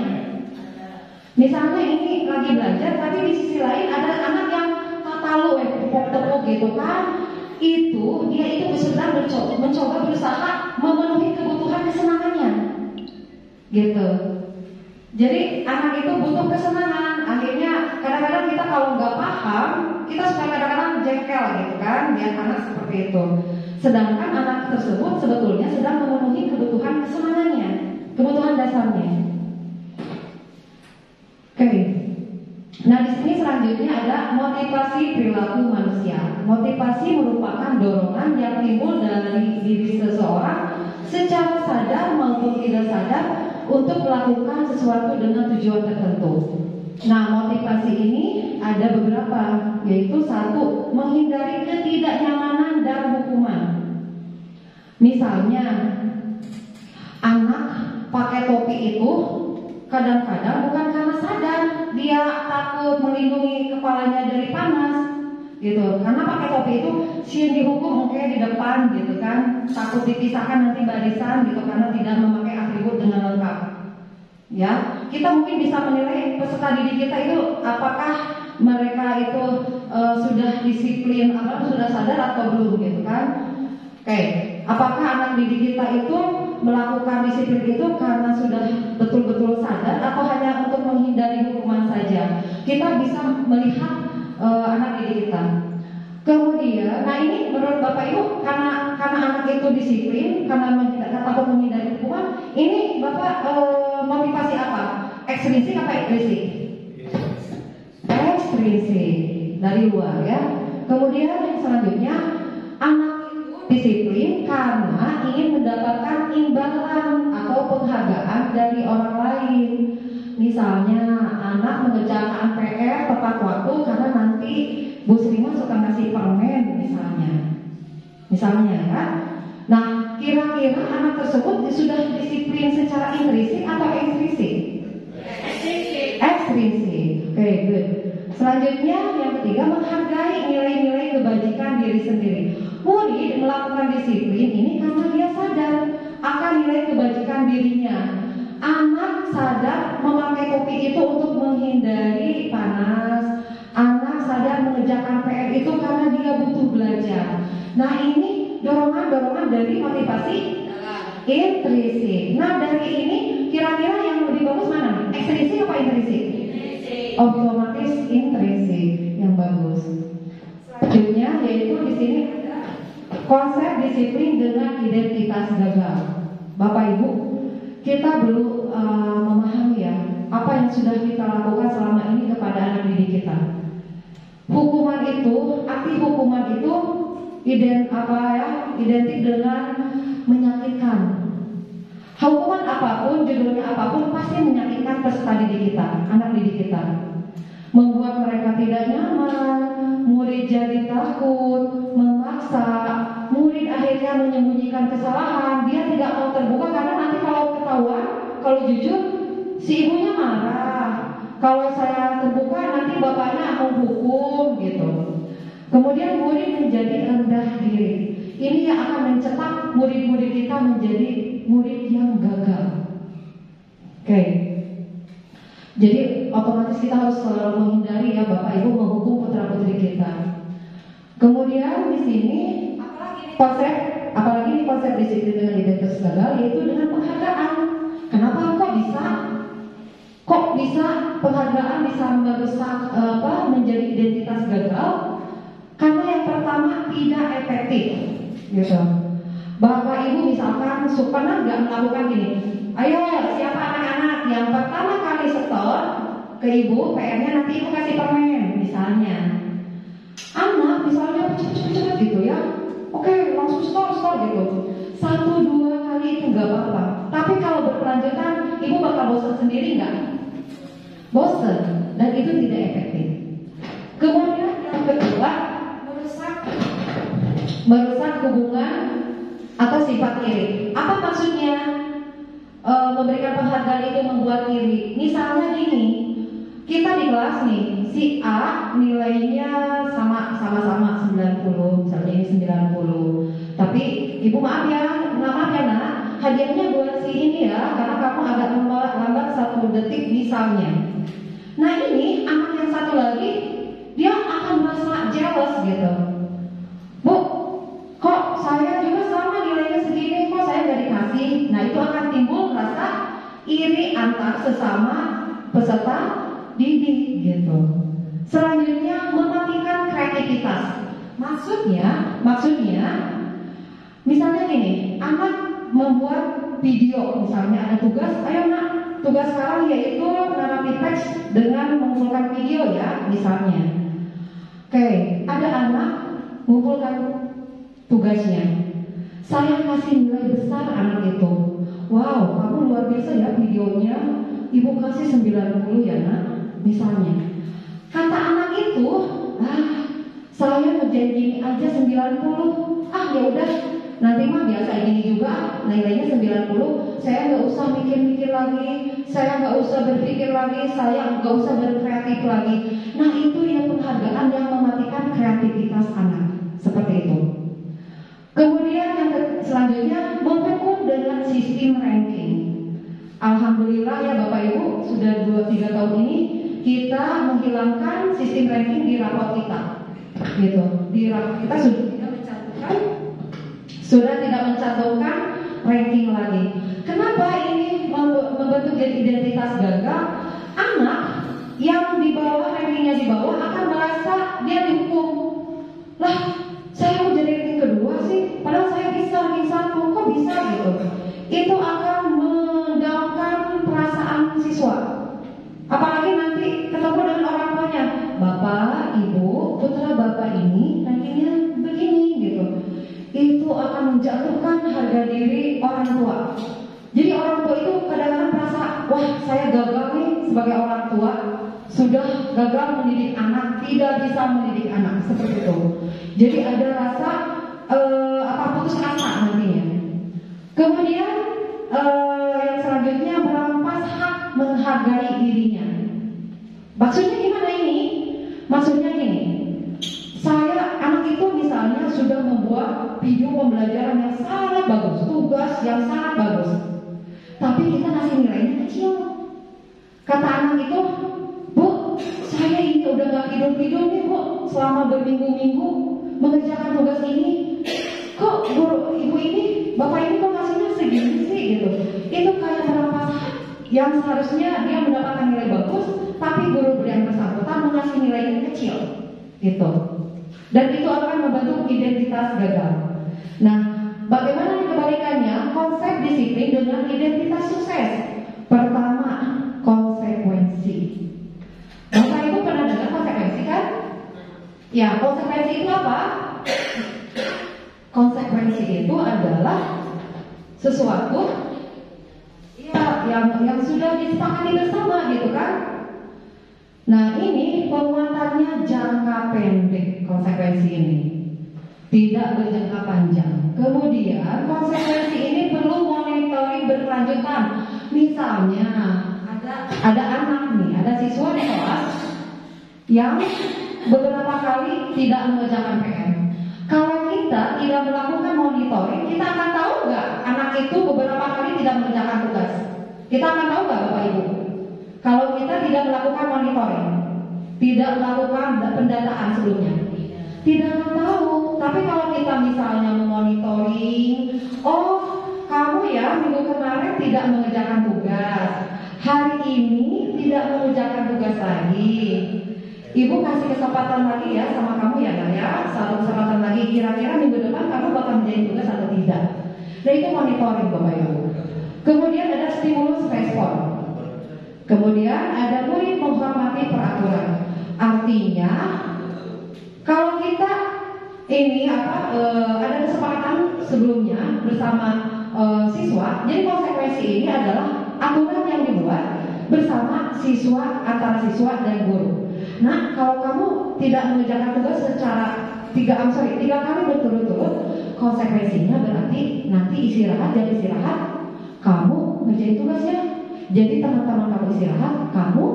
Misalnya ini lagi belajar, tapi di sisi lain ada anak yang tatalu, tepuk-tepuk gitu kan? Itu dia itu sedang mencoba berusaha memenuhi kebutuhan kesenangannya, gitu. Jadi anak itu butuh kesenangan. Akhirnya kadang-kadang kita kalau nggak paham, kita suka kadang-kadang jengkel gitu kan, lihat anak seperti itu. Sedangkan anak tersebut sebetulnya sedang memenuhi kebutuhan kesenangannya, kebutuhan dasarnya. Oke. Nah di sini selanjutnya ada motivasi perilaku manusia. Motivasi merupakan dorongan yang timbul dari diri seseorang secara sadar maupun tidak sadar untuk melakukan sesuatu dengan tujuan tertentu. Nah motivasi ini ada beberapa, yaitu satu, menghindari ketidaknyamanan dan hukuman. Misalnya anak pakai topi itu kadang-kadang bukan karena sadar dia takut melindungi kepalanya dari panas gitu, karena pakai topi itu sih dihukum oke di depan gitu kan, takut dipisahkan nanti barisan gitu karena tidak memakai atribut dengan lengkap. Ya, kita mungkin bisa menilai peserta didik kita itu apakah mereka itu sudah disiplin, sudah sadar atau belum gitu kan. Oke, apakah anak didik kita itu melakukan disiplin itu karena sudah betul-betul sadar atau hanya untuk menghindari hukuman saja? Kita bisa melihat anak didik kita. Kemudian, nah ini menurut Bapak Ibu karena anak itu disiplin, karena takut menghindari hukuman, ini Bapak motivasi apa? Ekstrinsik apa intrinsik? Ekstrinsik dari luar ya. Kemudian yang selanjutnya, anak disiplin karena ingin mendapatkan imbalan atau penghargaan dari orang lain. Misalnya anak mengerjakan PR tepat waktu karena nanti Bu Srima suka ngasih permen misalnya kan. Nah kira-kira anak tersebut sudah disiplin secara intrinsik atau ekstrinsik? Ekstrinsik. Oke, good. Selanjutnya yang ketiga, menghargai nilai-nilai kebajikan diri sendiri. Murid melakukan disiplin ini karena dia sadar akan nilai kebajikan dirinya. Anak sadar memakai topi itu untuk menghindari panas. Anak sadar mengerjakan PR itu karena dia butuh belajar. Nah ini dorongan-dorongan dari motivasi intrinsik. Nah dari ini kira-kira yang lebih bagus mana? Ekstrinsik apa intrinsik? Otomatis intrinsik yang bagus. Selanjutnya yaitu di sini konsep disiplin dengan identitas gagal. Bapak Ibu, kita perlu memahami ya apa yang sudah kita lakukan selama ini kepada anak didik kita. Hukuman itu, arti hukuman itu identik dengan menyakitkan. Hukuman apapun, judulnya apapun pasti menyakitkan peserta didik kita, anak didik kita. Membuat mereka tidak nyaman, murid jadi takut, memaksa, murid akhirnya saya menyembunyikan kesalahan, dia tidak mau terbuka karena nanti kalau ketahuan, kalau jujur, si ibunya marah. Kalau saya terbuka nanti bapaknya mau hukum gitu. Kemudian murid menjadi rendah diri. Ini yang akan mencetak murid-murid kita menjadi murid yang gagal. Oke. Jadi otomatis kita harus selalu menghindari ya Bapak Ibu menghukum putra-putri kita. Kemudian di sini apalagi konsep disiplin dengan identitas gagal yaitu dengan penghargaan. Kenapa kok bisa penghargaan bisa merusak menjadi identitas gagal? Karena yang pertama tidak efektif, gitu. Bapak Ibu misalkan pernah nggak melakukan gini? Ayo siapa anak-anak yang pertama kali setor ke ibu, PR-nya nanti ibu kasih permen misalnya. Anak misalnya cepet-cepet gitu ya, oke langsung store gitu. 1-2 kali itu nggak apa-apa. Tapi kalau berkelanjutan, ibu bakal bosan sendiri nggak? Bosan, dan itu tidak efektif. Kemudian yang kedua, merusak hubungan atau sifat iri. Apa maksudnya? Memberikan penghargaan itu membuat iri. Misalnya gini, kita di kelas nih, si A nilainya sama-sama 90, misalnya ini 90. Tapi ibu maaf ya nak, hadiahnya buat si ini ya, karena kamu agak lambat 1 detik misalnya. Nah ini anak yang satu lagi, dia akan merasa jealous gitu. Bu, kok saya juga sama nilainya segini, kok saya nggak dikasih? Nah itu akan timbul rasa iri antar sesama peserta didik gitu. Selanjutnya mematikan kreativitas. Maksudnya misalnya gini, anak membuat video, misalnya ada tugas, ayo nak, tugas sekarang yaitu narrative text dengan mengumpulkan video ya, misalnya. Oke, ada anak mengumpulkan tugasnya. Saya kasih nilai besar anak itu. Wow, kamu luar biasa ya videonya. Ibu kasih 90 ya nak, misalnya. Kata anak itu, saya ngerjain gini aja 90. Ya udah, nanti mah biasa gini juga, nilainya 90. Saya nggak usah mikir-mikir lagi, saya nggak usah berpikir lagi, saya nggak usah berkreatif lagi. Nah itu yang penghargaan yang mematikan kreativitas anak, seperti itu. Kemudian yang selanjutnya menghukum dengan sistem ranking. Alhamdulillah ya Bapak Ibu, sudah 2-3 tahun ini kita menghilangkan sistem ranking di raport kita. Gitu. Di raport kita sudah tidak mencantumkan ranking lagi. Kenapa ini membentuk jadi identitas gagal? Anak yang di bawah, rankingnya di bawah akan merasa dia dihukum. Lah, saya mau jadi ranking kedua sih, padahal saya bisa ranking 1, kok bisa gitu? Itu akan mendalamkan perasaan siswa. Apalagi nanti ketemu dengan orang tuanya, Bapak, Ibu, putra Bapak ini rankingnya begini gitu. Itu akan menjatuhkan harga diri orang tua. Jadi orang tua itu kadang-kadang merasa, wah saya gagal nih sebagai orang tua, sudah gagal mendidik anak, tidak bisa mendidik anak, seperti itu. Jadi ada rasa putus asa nantinya. Kemudian yang selanjutnya merampas hak menghargai dirinya. Maksudnya gimana ini? Maksudnya gini, anak itu misalnya sudah membuat video pembelajaran yang sangat bagus, tugas yang sangat bagus, tapi kita kasih nilainya kecil. Kata anak itu, Bu, saya ini udah gak tidur-tidur nih Bu, selama berminggu-minggu mengerjakan tugas ini. Kok guru ibu ini, bapak ini kok ngasihnya segini sih gitu. Itu kayak merampas yang seharusnya dia mendapatkan nilai bagus, tapi guru yang bersangkutan mengasih nilainya kecil gitu. Dan itu akan membentuk identitas gagal. Nah, bagaimana kebalikannya? Konsep disiplin dengan identitas sukses. Pertama, konsekuensi. Bapak Ibu pernah dengar konsekuensi kan? Ya, konsekuensi itu apa? Konsekuensi itu adalah sesuatu yang sudah disepakati bersama gitu kan? Nah ini penguatannya jangka pendek, konsekuensi ini tidak berjangka panjang. Kemudian konsekuensi ini perlu monitoring berkelanjutan. Misalnya ada anak nih, ada siswa di kelas yang beberapa kali tidak mengerjakan PR. Kalau kita tidak melakukan monitoring, kita akan tahu nggak anak itu beberapa kali tidak mengerjakan tugas? Kita akan tahu nggak Bapak Ibu? Kalau kita tidak melakukan monitoring, tidak melakukan pendataan sebelumnya, tidak akan tahu. Tapi kalau kita misalnya memonitoring, oh kamu ya minggu kemarin tidak mengerjakan tugas, hari ini tidak mengerjakan tugas lagi. Ibu kasih kesempatan lagi ya sama kamu ya Nak ya, satu kesempatan lagi. Kira-kira minggu depan kamu bakal menjadi tugas atau tidak? Nah itu monitoring Bapak Ibu. Kemudian ada stimulus respon. Kemudian ada murid menghormati peraturan. Artinya kalau kita ini ada kesepakatan sebelumnya bersama siswa, jadi konsekuensi ini adalah aturan yang dibuat bersama siswa, antara siswa dan guru. Nah, kalau kamu tidak mengerjakan tugas secara 3 kali berturut-turut, konsekuensinya berarti nanti istirahat, kamu ngerjain tugasnya. Jadi teman-teman kamu istirahat, kamu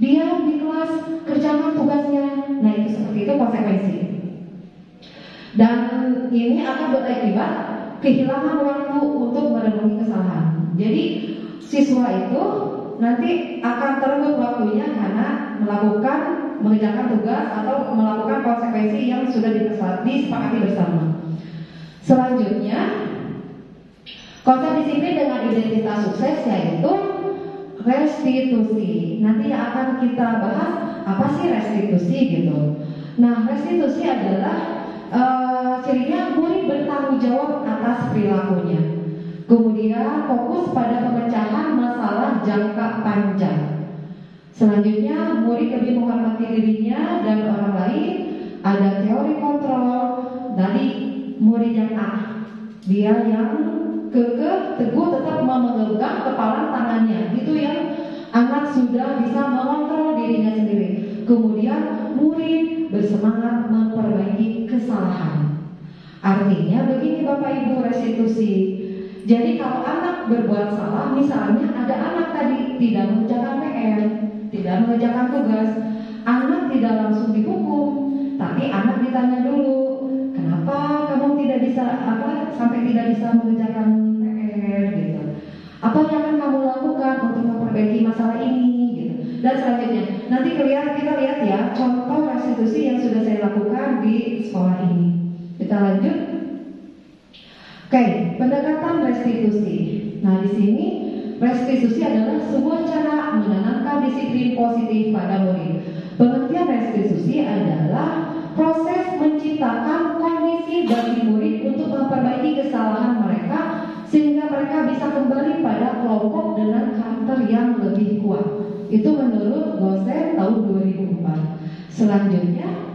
diam di kelas, kerjakan tugasnya. Nah, itu seperti itu konsekuensi. Dan ini akan berakibat kehilangan waktu untuk merenungi kesalahan. Jadi siswa itu nanti akan terenggut waktunya karena mengerjakan tugas atau melakukan konsekuensi yang sudah disepakati bersama. Selanjutnya, konsep disiplin dengan identitas sukses yaitu restitusi. Nanti akan kita bahas apa sih restitusi gitu. Nah, restitusi adalah cirinya murid bertanggung jawab atas perilakunya. Kemudian fokus pada pemecahan masalah jangka panjang. Selanjutnya murid lebih menghormati dirinya dan orang lain. Ada teori kontrol dari murid yang A. Dia yang kekeh, teguh, tetap memegang kepala tangannya. Itu yang anak sudah bisa mengontrol dirinya sendiri. Kemudian murid bersemangat memperbaiki kesalahan. Artinya begini Bapak Ibu, restitusi. Jadi kalau anak berbuat salah, misalnya ada anak tadi tidak mengerjakan PR, tidak mengerjakan tugas, anak tidak langsung dihukum, tapi anak ditanya dulu, kenapa kamu tidak bisa sampai tidak bisa mengerjakan PR gitu. Apa yang akan kamu lakukan untuk memperbaiki masalah ini gitu. Dan selanjutnya, nanti kita lihat ya contoh restitusi yang sudah saya lakukan di sekolah ini. Kita lanjut. Oke, pendekatan restitusi. Nah, di sini restitusi adalah sebuah cara menanamkan disiplin positif pada murid. Pengertian restitusi adalah proses menciptakan kondisi bagi murid untuk memperbaiki kesalahan mereka sehingga mereka bisa kembali pada kelompok dengan karakter yang lebih kuat. Itu menurut Gosen tahun 2004. Selanjutnya,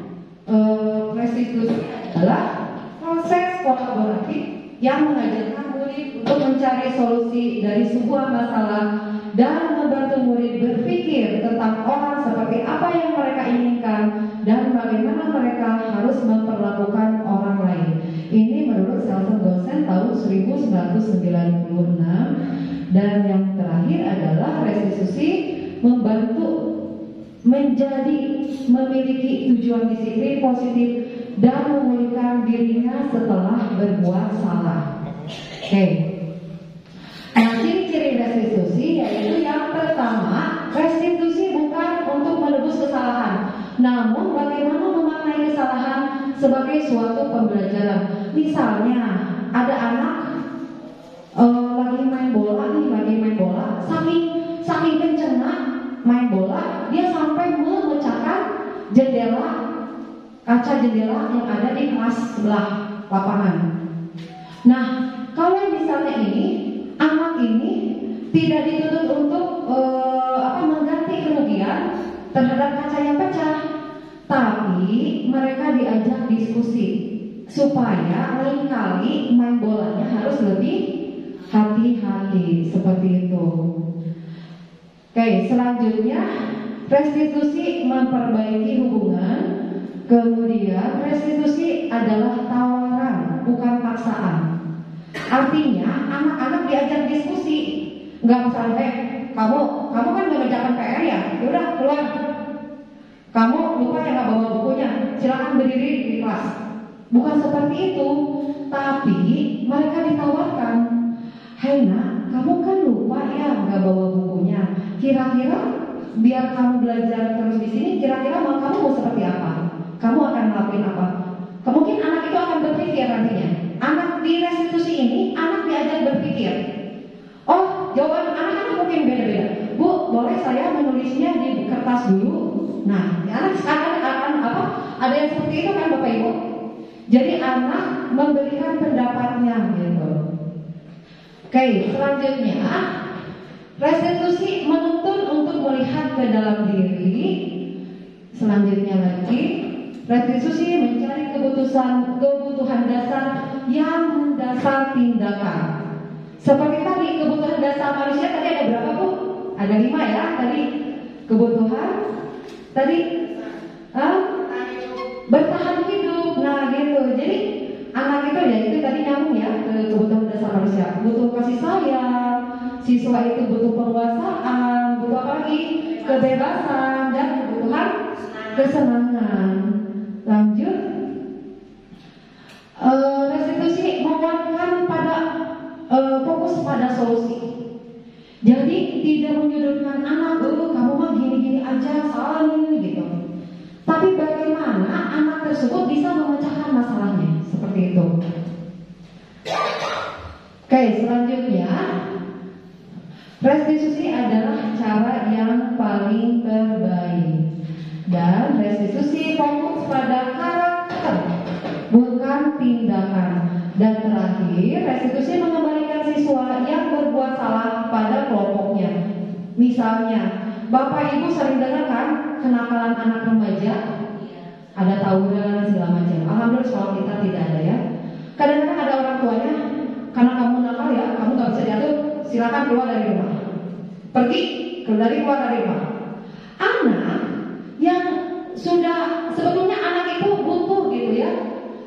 restitusi adalah proses kolaboratif yang mengajarkan murid untuk mencari solusi dari sebuah masalah dan membantu murid berpikir tentang orang seperti apa yang mereka inginkan dan bagaimana mereka harus memperlakukan orang lain. Ini menurut Selson Gosen tahun 1996. Dan yang terakhir adalah restitusi membantu memiliki tujuan disiplin positif dan memulihkan dirinya setelah berbuat salah. Oke. Nah, ciri-ciri restitusi yaitu yang pertama, restitusi bukan untuk menebus kesalahan, namun bagaimana memaknai kesalahan sebagai suatu pembelajaran. Misalnya, ada anak lagi main bola, saking kencengnya main bola, dia sampai memecahkan kaca jendela yang ada di kelas sebelah lapangan. Nah, kalau misalnya anak ini tidak dituntut untuk mengganti kerugian terhadap kaca yang pecah, tapi mereka diajak diskusi supaya lain kali main bolanya harus lebih hati-hati seperti itu. Oke, selanjutnya restitusi memperbaiki hubungan. Kemudian restitusi adalah tawaran, bukan Artinya anak-anak diajak diskusi, nggak misalnya, kamu kan nggak ngerjakan PR ya, yaudah keluar. Kamu lupa ya nggak bawa bukunya, silakan berdiri di kelas. Bukan seperti itu, tapi mereka ditawarkan, "Hei nak, kamu kan lupa ya nggak bawa bukunya. Kira-kira biar kamu belajar terus di sini, kira-kira kamu mau seperti apa? Kamu akan ngelakuin apa?" Mungkin anak itu akan berpikir nantinya. Anak di restitusi ini, anak diajak berpikir. Oh, jawaban anak-anak mungkin beda-beda. Bu, boleh saya menulisnya di kertas dulu? Nah, anak akan apa? Ada yang seperti itu kan Bapak Ibu? Jadi anak memberikan pendapatnya gitu. Oke, selanjutnya restitusi menuntun untuk melihat ke dalam diri. Selanjutnya lagi, restitusi mencari kebutuhan dasar yang mendasar tindakan. Seperti tadi kebutuhan dasar manusia tadi ada berapa Bu? Ada 5 ya tadi kebutuhan. Tadi bertahan hidup. Nah gitu. Jadi anak itu ya itu tadi nyambung ya ke kebutuhan dasar manusia. Butuh kasih sayang. Siswa itu butuh penguasaan. Butuh apa lagi? Kebebasan dan kebutuhan kesenangan. Lanjut, restitusi menguatkan pada fokus pada solusi. Jadi tidak menyudutkan anak, kamu mah gini-gini aja, salah nih gitu. Tapi bagaimana anak tersebut bisa memecahkan masalahnya seperti itu. Oke, selanjutnya restitusi adalah cara yang paling terbaik. Dan restitusi fokus pada karakter, bukan tindakan. Dan terakhir, restitusi mengembalikan siswa yang berbuat salah pada kelompoknya. Misalnya, Bapak Ibu sering dengar kan kenakalan anak remaja? Ada tawuran segala macam. Alhamdulillah sekolah kita tidak ada ya. Kadang-kadang ada orang tuanya, karena kamu nakal ya, kamu gak bisa diatur, silakan keluar dari rumah. Pergi, keluar dari rumah. Anak yang sudah sebetulnya anak itu butuh gitu ya,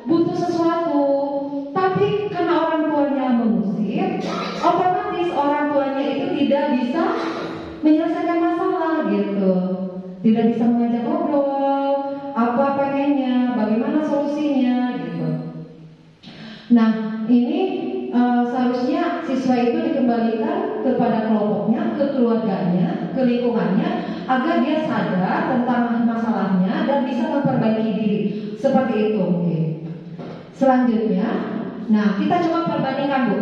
butuh sesuatu, tapi karena orang tuanya mengusir, otomatis orang tuanya itu tidak bisa menyelesaikan masalah gitu, tidak bisa mengajak ngobrol, apa pengennya, bagaimana solusinya gitu. Nah ini seharusnya siswa itu dikembalikan kepada kelompoknya, ke keluarganya, ke lingkungannya, agar dia sadar tentang masalahnya dan bisa memperbaiki diri. Seperti itu. Oke. Selanjutnya, nah kita coba perbandingkan Bu.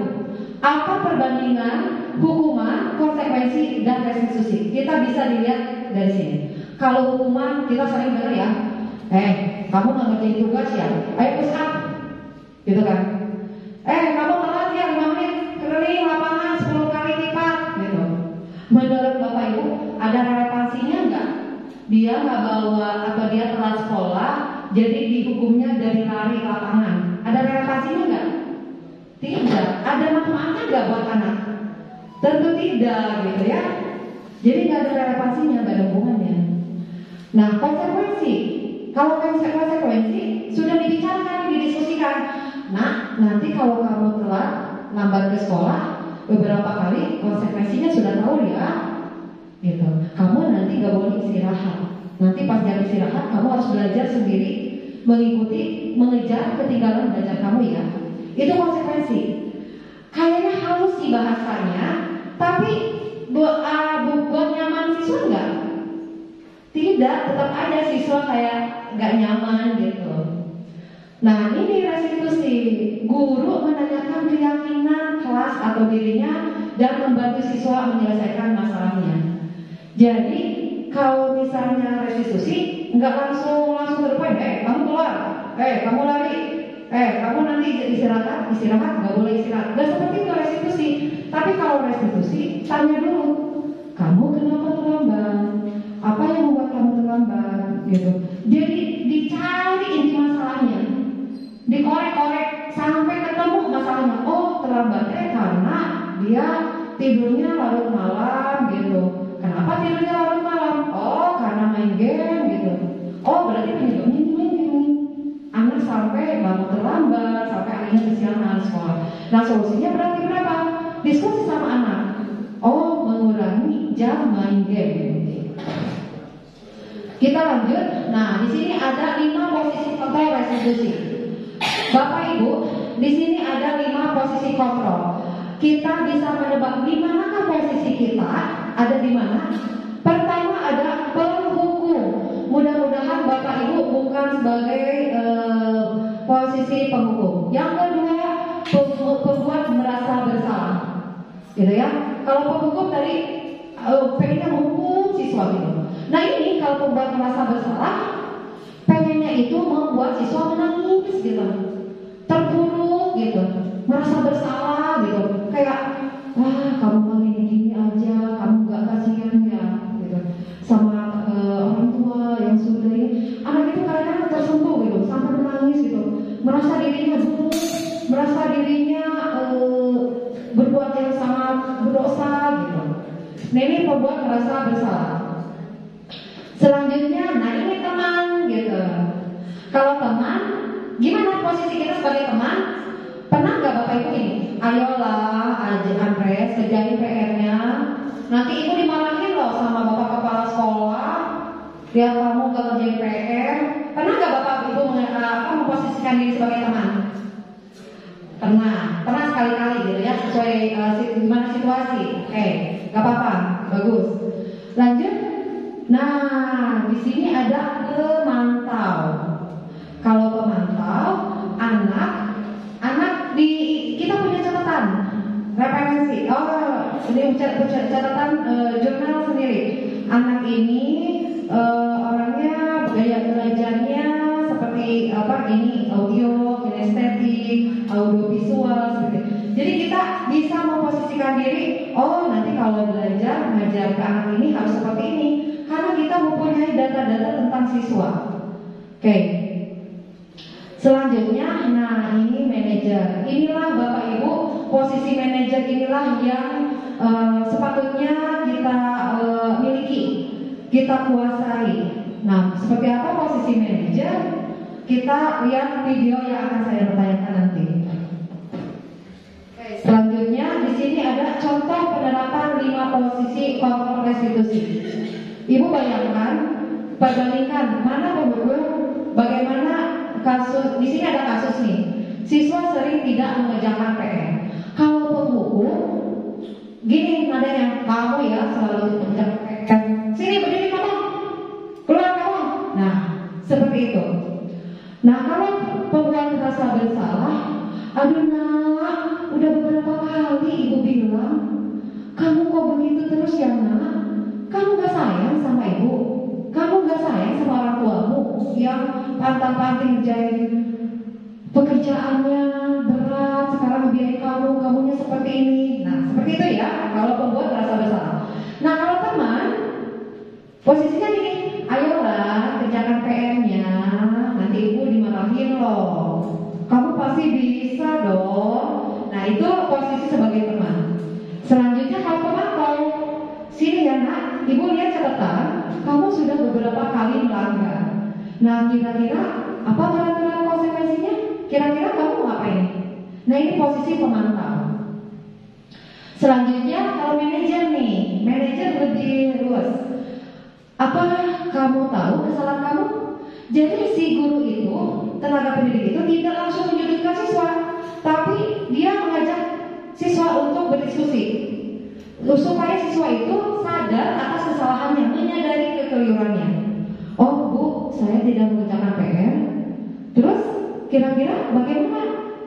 Apa perbandingan hukuman, konsekuensi, dan restitusi? Kita bisa dilihat dari sini. Kalau hukuman kita sering dengar ya, kamu nggak ngerjain tugas ya, ayo push up, gitu kan? Kamu telat ya 5 menit, keliling lapangan 10 kali lipat, gitu. Menurut Bapak Ibu, ada relevansinya nggak? Dia nggak bawa atau dia telat sekolah, jadi dihukumnya dari lari lapangan. Ada relevansinya nggak? Tidak. Ada manfaatnya nggak buat anak? Tentu tidak, gitu ya. Jadi nggak ada relevansinya, nggak ada hubungannya. Nah, konsekuensi. Kalau konsekuensi sudah dibicarakan, didiskusikan. Nah, nanti kalau kamu telat lambat ke sekolah beberapa kali, konsekuensinya sudah tahu ya, gitu. Kamu nanti gak boleh istirahat. Nanti pas jam istirahat kamu harus belajar sendiri, mengikuti, mengejar ketinggalan belajar kamu ya. Itu konsekuensi. Kayaknya halus sih bahasanya, tapi buat nyaman siswa enggak? Tidak, tetap ada siswa kayak gak nyaman gitu. Nah ini restitusi. Guru menanyakan keyakinan kelas atau dirinya dan membantu siswa menyelesaikan masalahnya. Jadi kalau misalnya restitusi nggak langsung terpoin, kamu keluar, kamu lari, kamu nanti istirahat nggak boleh istirahat. Nggak seperti itu restitusi. Tapi kalau restitusi tanya dulu, kamu kenapa terlambat? Apa yang membuat kamu terlambat? Gitu. Jadi dicari inti masalahnya, dikorek-korek sampai ketemu masalahnya. Oh terlambatnya karena dia tidurnya larut malam gitu. Kenapa tidurnya larut malam? Oh karena main game gitu. Oh berarti penyebabnya ini main game. Anak sampai bangun terlambat, sampai anak akhirnya kesiangan sekolah. Nah solusinya berarti berapa? Diskusi sama anak. Oh, mengurangi jam main game. Kita lanjut. Nah, di sini ada 5 posisi kontrol restitusi. Bapak Ibu, di sini ada 5 posisi kontrol. Kita bisa menebak di manakah posisi kita, ada di mana? Pertama ada penghukum. Mudah-mudahan Bapak Ibu bukan sebagai posisi penghukum. Yang kedua, pembuat merasa bersalah. Gitu ya. Kalau penghukum tadi pengennya menghukum siswa gitu. Nah ini kalau pembuat merasa bersalah, pengennya itu membuat siswa menangis gitu, terpuruk gitu, merasa bersalah gitu, kayak wah kamu mah gini aja, kamu gak kasihan ya gitu sama orang tua yang sudah ini. Anak itu kadang-kadang tersentuh gitu, sampai menangis gitu, merasa dirinya buruk, merasa dirinya berbuat yang sangat berdosa gitu. Nah ini pembuat merasa bersalah. Selanjutnya, nah ini teman gitu. Kalau teman, gimana posisi kita sebagai teman? Pernah nggak Bapak Ibu ini? Ayolah, Andres, kerjain PR-nya. Nanti Ibu dimarahin loh sama Bapak Kepala Sekolah. Biar kamu gak kerjain PR. Pernah nggak Bapak Ibu memposisikan diri sebagai teman? Pernah sekali-kali gitu ya, sesuai gimana situasi. Oke, nggak apa-apa, bagus. Lanjut. Nah, di sini ada pemantau. Kalau pemantau, anak di kita punya catatan referensi. Oh, ini catatan jurnal sendiri. Anak ini orangnya gaya belajarnya seperti apa? Ini audio, kinestetik, audio visual seperti. Jadi kita bisa memposisikan diri. Oh, nanti kalau belajar mengajar ke anak ini harus seperti ini. Karena kita mempunyai data-data tentang siswa. Oke. Selanjutnya, nah ini manajer. Inilah Bapak Ibu, posisi manajer inilah yang sepatutnya kita miliki, kita kuasai. Nah, seperti apa posisi manajer? Kita lihat video yang akan saya pertanyakan nanti. Oke, selanjutnya di sini ada contoh penerapan 5 posisi kontrol restitusi. Ibu bayangkan, perbandingkan mana penghukum, bagaimana kasus. Di sini ada kasus nih, siswa sering tidak mengerjakan PR. Kalau penghukum, gini nadanya, kamu ya selalu mengerjakan PR. Sini berdiri kamu, keluar kamu. Nah, seperti itu. Nah, kalau pembuat merasa bersalah, aduh nak, udah beberapa kali ibu bilang, kamu kok begitu terus ya nak? Kamu gak sayang sama ibu? Kamu gak sayang sama orang tuamu yang pantang-panting ngerjain pekerjaannya berat, sekarang biarin kamunya seperti ini. Nah, seperti itu ya, kalau pembuat merasa bersalah. Nah, kalau teman, posisinya gini, ayolah kerjakan PR-nya, nanti ibu dimarahin loh. Kamu pasti bisa dong. Nah, itu posisi sebagai teman. Selanjutnya kalau pemantau, sini ya nak, ibu lihat catatan, kamu sudah beberapa kali melanggar. Nah, kira-kira apa peraturan konsekuensinya? Kira-kira kamu ngapain? Nah, ini posisi pemantau. Selanjutnya, kalau manajer nih, manajer lebih luas. Apa kamu tahu kesalahan kamu? Jadi si guru itu, tenaga pendidik itu tidak langsung menyudutkan siswa, tapi dia mengajak siswa untuk berdiskusi, supaya siswa itu sadar atas kesalahannya, menyadari kekeliruannya. Oh bu, saya tidak mengerjakan PR. Terus kira-kira bagaimana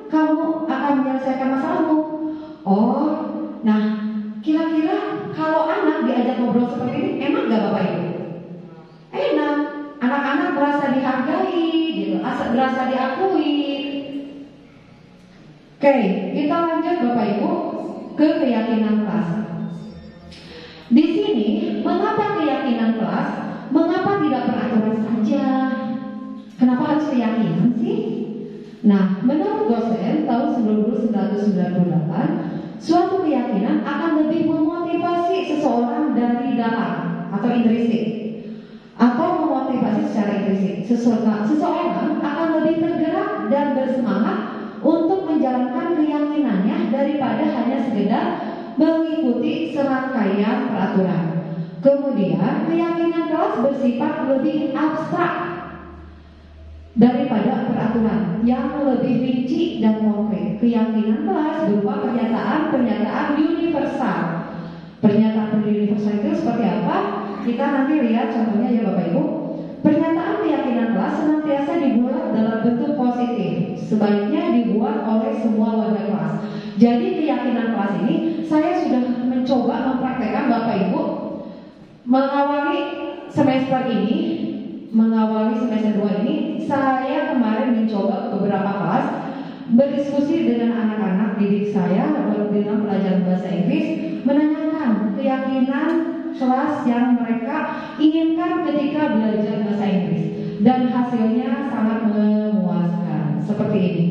kamu akan menyelesaikan masalahmu? Oh, nah kira-kira kalau anak diajak ngobrol seperti ini, enak gak Bapak Ibu? Enak. Anak-anak merasa dihargai, gitu, berasa diakui. Oke, kita lanjut Bapak Ibu ke keyakinan kelas. Di sini, mengapa keyakinan kelas? Mengapa tidak peraturan saja? Kenapa harus keyakinan sih? Nah, menurut dosen tahun 1998, suatu keyakinan akan lebih memotivasi seseorang dari dalam atau intrinsik, atau memotivasi secara intrinsik. Seseorang akan lebih tergerak dan bersemangat untuk menjalankan keyakinannya daripada hanya sekedar mengikuti serangkaian peraturan. Kemudian keyakinan kelas bersifat lebih abstrak daripada peraturan yang lebih rinci dan konkret. Keyakinan kelas berupa pernyataan universal. Pernyataan universal itu seperti apa? Kita nanti lihat contohnya ya Bapak Ibu. Pernyataan keyakinan kelas senantiasa dibuat dalam bentuk positif. Sebaiknya dibuat oleh semua warga kelas. Jadi keyakinan kelas ini saya sudah mencoba mempraktekkan Bapak Ibu mengawali semester 2 ini. Saya kemarin mencoba beberapa kelas berdiskusi dengan anak-anak didik saya dalam pelajaran bahasa Inggris, menanyakan keyakinan kelas yang mereka inginkan ketika belajar bahasa Inggris, dan hasilnya sangat memuaskan seperti ini.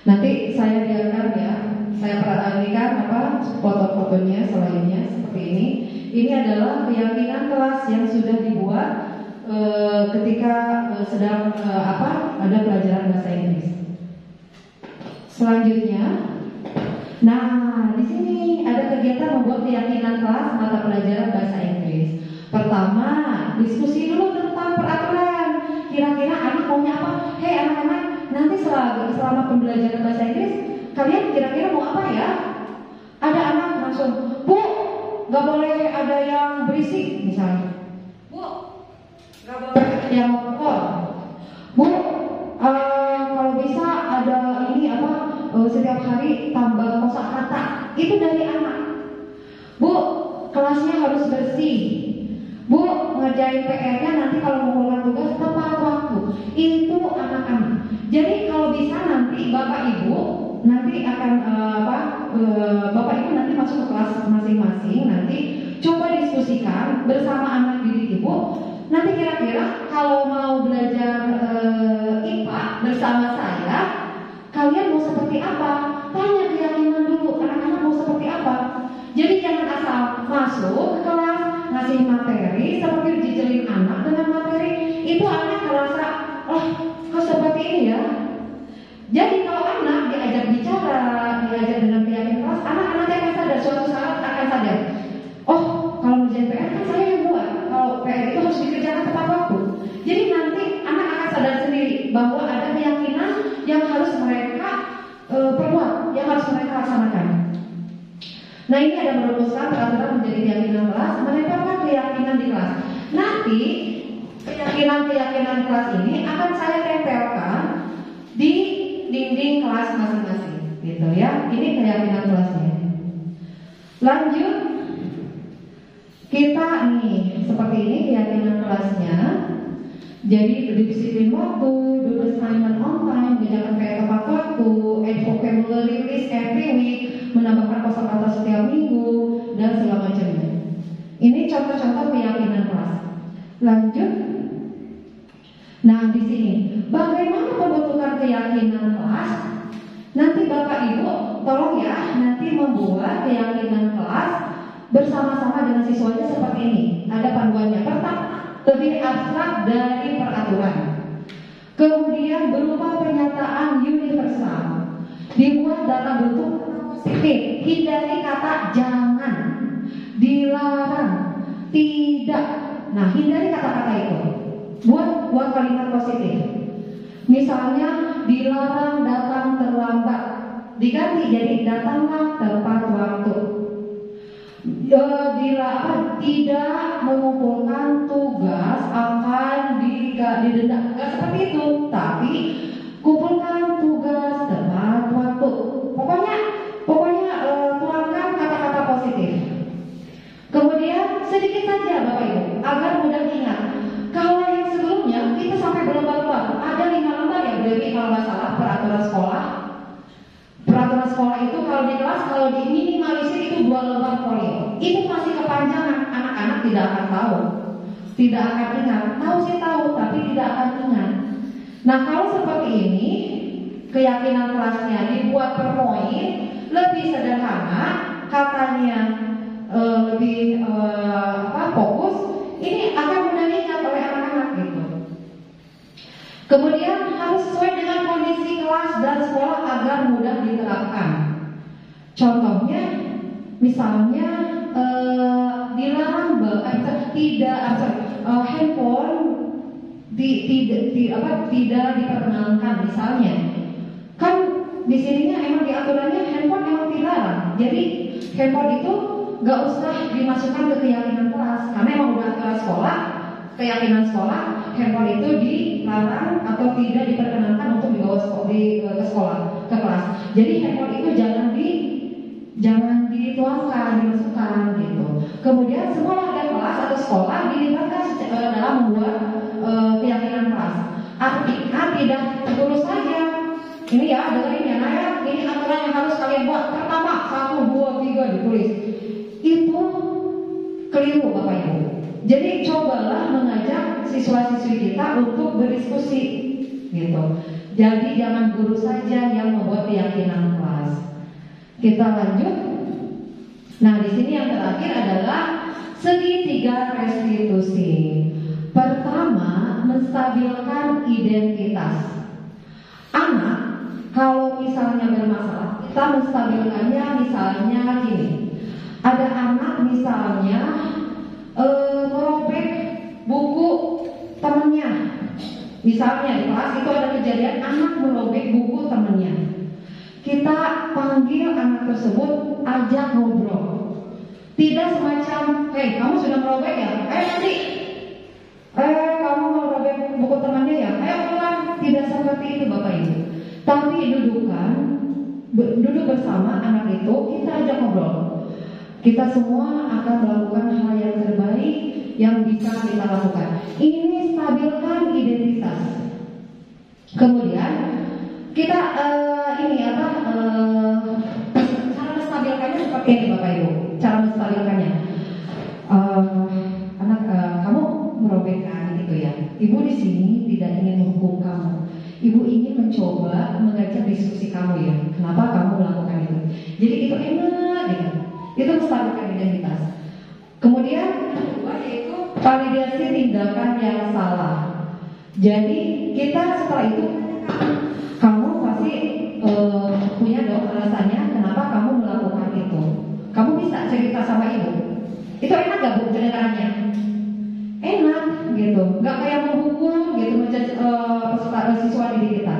Nanti saya lihatkan ya, saya perhatikan foto-fotonya selainnya seperti ini. Ini adalah keyakinan kelas yang sudah dibuat ketika sedang ada pelajaran bahasa Inggris. Selanjutnya, nah di sini ada kegiatan membuat keyakinan kelas mata pelajaran bahasa Inggris. Pertama, diskusi dulu tentang peraturan. Kira-kira anak maunya apa? Hei anak-anak, nanti selama pembelajaran bahasa Inggris, kalian kira-kira mau apa ya? Ada anak langsung, Bu, gak boleh ada yang berisik misalnya. Bu, gak boleh yang ngomong. Bu, kalau bisa ada ini setiap hari tambah kosakata. Itu dari anak. Bu, kelasnya harus bersih. Bu, ngerjain PR-nya nanti kalau mengulang tugas tepat waktu. Itu anak-anak. Jadi kalau bisa nanti Bapak Ibu nanti akan Bapak Ibu nanti masuk ke kelas masing-masing, nanti coba diskusikan bersama anak didik Ibu. Nanti kira-kira kalau mau belajar IPA bersama saya, kalian mau seperti apa? Tanya keyakinan dulu, anak-anak mau seperti apa. Jadi jangan asal masuk ke kelas ngasih materi seperti dijelin anak dengan materi, itu anak merasa kok seperti ini ya. Jadi kalau anak diajak bicara, diajak dengan keyakinan kelas, anak-anaknya akan sadar, suatu saat akan sadar. Oh, kalau ngerjain PR kan saya yang buat. Kalau PR itu harus dikerjakan tepat waktu. Jadi nanti anak akan sadar sendiri bahwa ada keyakinan yang harus mereka perbuat, yang harus mereka laksanakan. Nah, ini ada merumuskan peraturan menjadi keyakinan kelas, menempelkan keyakinan di kelas. Nanti keyakinan kelas ini akan saya tempelkan di dinding kelas masing-masing, gitu ya. Ini keyakinan kelasnya. Lanjut, kita nih seperti ini keyakinan kelasnya. Jadi disiplin waktu, do assignment on time, mengerjakan PR tepat waktu, add vocabulary list every week, menambahkan kosakata setiap minggu, dan segala macamnya. Ini contoh-contoh keyakinan kelas. Lanjut. Nah, di sini bagaimana pembentukan keyakinan kelas? Nanti Bapak Ibu tolong ya, nanti membuat keyakinan kelas bersama-sama dengan siswanya seperti ini. Ada panduannya. Pertama, lebih abstrak dari peraturan. Kemudian berupa pernyataan universal, dibuat dalam bentuk positif. Hindari kata jangan, dilarang, tidak. Nah, hindari kata-kata itu. Buat kalimat positif. Misalnya dilarang datang terlambat, diganti jadi datanglah tepat waktu. Tidak mengumpulkan tugas akan didenda. Nggak seperti itu, tapi kumpulkan tugas tepat waktu. Pokoknya tuangkan kata-kata positif. Kemudian sedikit saja Bapak Ibu agar mudah ingat. Kalau yang sebelumnya kita sampai berlembar-lembar, ada 5 lembar ya berarti kalau nggak salah peraturan sekolah. Peraturan sekolah itu kalau di kelas kalau diminimalisir itu 2 lembar folio. Itu masih kepanjangan, anak-anak tidak akan tahu, tidak akan ingat. Tahu sih tahu, tapi tidak akan ingat. Nah kalau seperti ini, keyakinan kelasnya dibuat per poin, lebih sederhana, katanya lebih fokus. Ini akan mudah diingat oleh anak-anak gitu. Kemudian harus sesuai dengan kondisi kelas dan sekolah menyebabkan. Contohnya, misalnya dilarang handphone tidak diperkenankan misalnya. Kan di sininya emang diaturannya handphone emang dilarang. Jadi handphone itu gak usah dimasukkan ke keyakinan kelas karena emang udah kelas sekolah, keyakinan sekolah handphone itu dilarang atau tidak diperkenankan untuk dibawa ke sekolah, ke kelas. Jadi handphone itu jangan dituangkan, dimasukkan gitu. Kemudian semua warga kelas atau sekolah dilibatkan dalam membuat keyakinan kelas. Artinya tidak tertulis saja. Ini ya, dengerin ya, Naya, ini aturan yang harus kalian buat. Pertama, 1, 2, 3 ditulis. Itu keliru Bapak Ibu. Jadi cobalah mengajak siswa-siswi kita untuk berdiskusi gitu. Jadi jangan guru saja yang membuat keyakinan kelas. Kita lanjut. Nah, di sini yang terakhir adalah segitiga restitusi. Pertama, menstabilkan identitas. Anak kalau misalnya bermasalah, kita menstabilkannya misalnya gini. Ada anak misalnya merobek buku temannya. Misalnya di kelas itu ada kejadian anak merobek buku temannya. Kita panggil anak tersebut, ajak ngobrol. Tidak semacam, hei kamu sudah merobek ya? Nanti kamu merobek buku temannya ya? Ayo pulang. Tidak seperti itu Bapak Ibu. Tapi duduk bersama anak itu, kita ajak ngobrol. Kita semua akan melakukan hal yang terbaik yang bisa kita lakukan. Ini stabilkan identitas. Kemudian kita cara menstabilkannya seperti ini Bapak Ibu. Cara menstabilkannya, kamu merobekkan gitu ya. Ibu di sini tidak ingin menghukum kamu. Ibu ingin mencoba mengajak diskusi kamu ya. Kenapa kamu melakukan itu? Jadi itu enak gitu. Itu menstabilkan identitas. Kemudian kedua yaitu validasi tindakan yang salah. Jadi kita setelah itu kamu pasti punya dong alasannya kenapa kamu melakukan itu. Kamu bisa cerita sama ibu. Itu enak gak Bu kedengarannya? Enak gitu. Gak kayak menghukum gitu peserta siswa didik kita.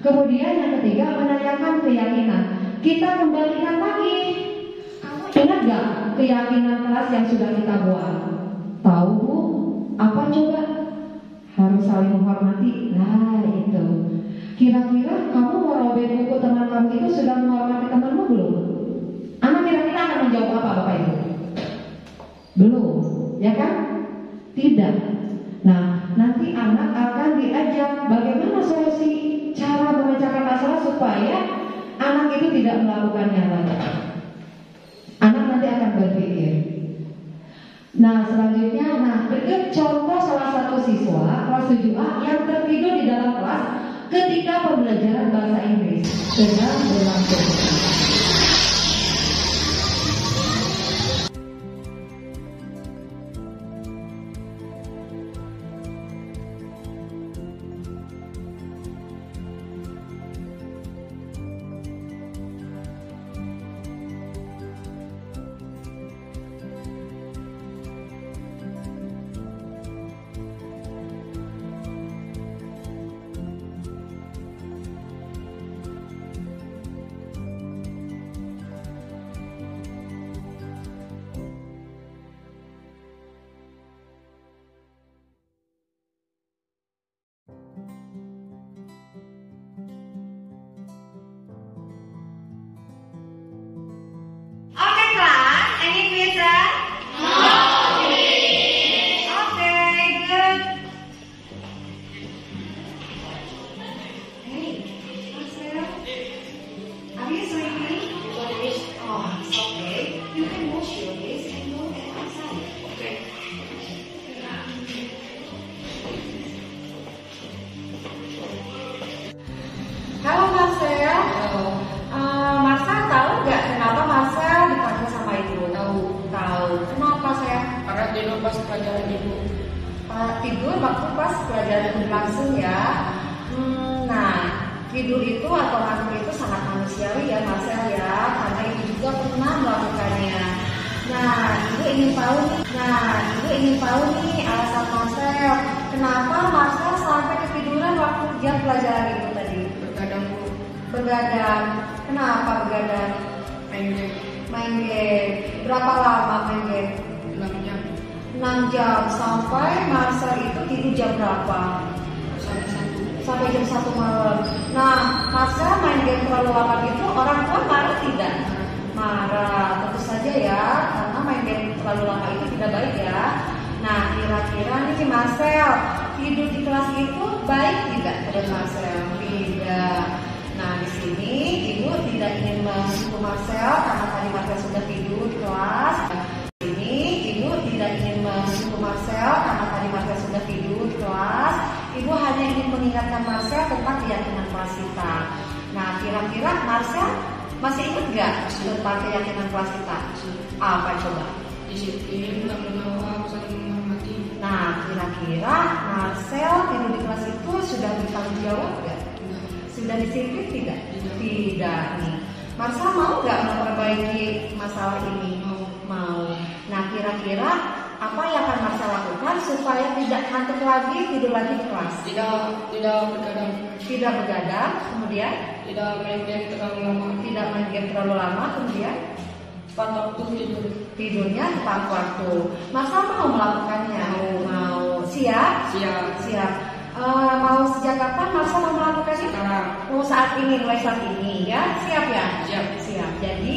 Kemudian yang ketiga menanyakan keyakinan. Kita kembalikan lagi. Ingat gak keyakinan kelas yang sudah kita buat? Tahu Bu? Apa coba? Harus saling menghormati. Nah itu. Kira-kira kamu merobek buku teman kamu itu sudah menghormati temanmu belum? Anak kira-kira akan menjawab apa Bapak Ibu? Belum, ya kan? Tidak. Nah, nanti anak akan diajak bagaimana solusi cara memecahkan masalah supaya anak itu tidak melakukannya lagi. Anak nanti akan berpikir. Nah, selanjutnya, berikut contoh salah satu siswa kelas 7A yang tertidur di dalam kelas ketika pembelajaran bahasa Inggris sedang berlangsung. tidur itu atau ngantuk itu sangat manusiawi ya Marcel ya, karena ibu juga pernah melakukannya. Ibu ingin tahu nih alasan Marcel, kenapa Marcel sampai ketiduran waktu jam pelajaran itu tadi? Begadang. Kenapa begadang? Main game. Berapa lama main game? 6 jam. Sampai Marcel itu tidur jam berapa? Sampai jam 1 malam. Marcel main game terlalu lama itu orang tua marah tidak? Marah, tentu saja ya, karena main game terlalu lama itu tidak baik ya. Kira-kira nih Marcel, tidur di kelas itu baik tidak pada Marcel? Tidak. Di sini ibu tidak ingin menghukum Marcel karena tadi Marcel sudah tidur di kelas. Ibu hanya ingin mengingatkan Marcel tentang keyakinan kelas kita. Kira-kira Marcel masih ingat gak tentang keyakinan kelas kita? Apa coba? Disiplin, tanggung jawab, saling menghormati. Kira-kira Marcel tidur di kelas itu sudah bertanggung jawab gak? Sudah disiplin tidak? Tidak nih. Marcel mau gak memperbaiki masalah ini? Mau. Kira-kira apa yang akan Marcel lakukan supaya tidak ngantuk lagi, tidur lagi di kelas? Tidak begadang, kemudian tidak main game terlalu lama, kemudian tepat waktu tidur. Tidurnya tepat waktu. Marcel mau melakukannya? Mau. Siap. Mau sejak kapan Marcel mau melakukannya? Sekarang. Mau mulai saat ini ya? Siap ya? Siap. Janji.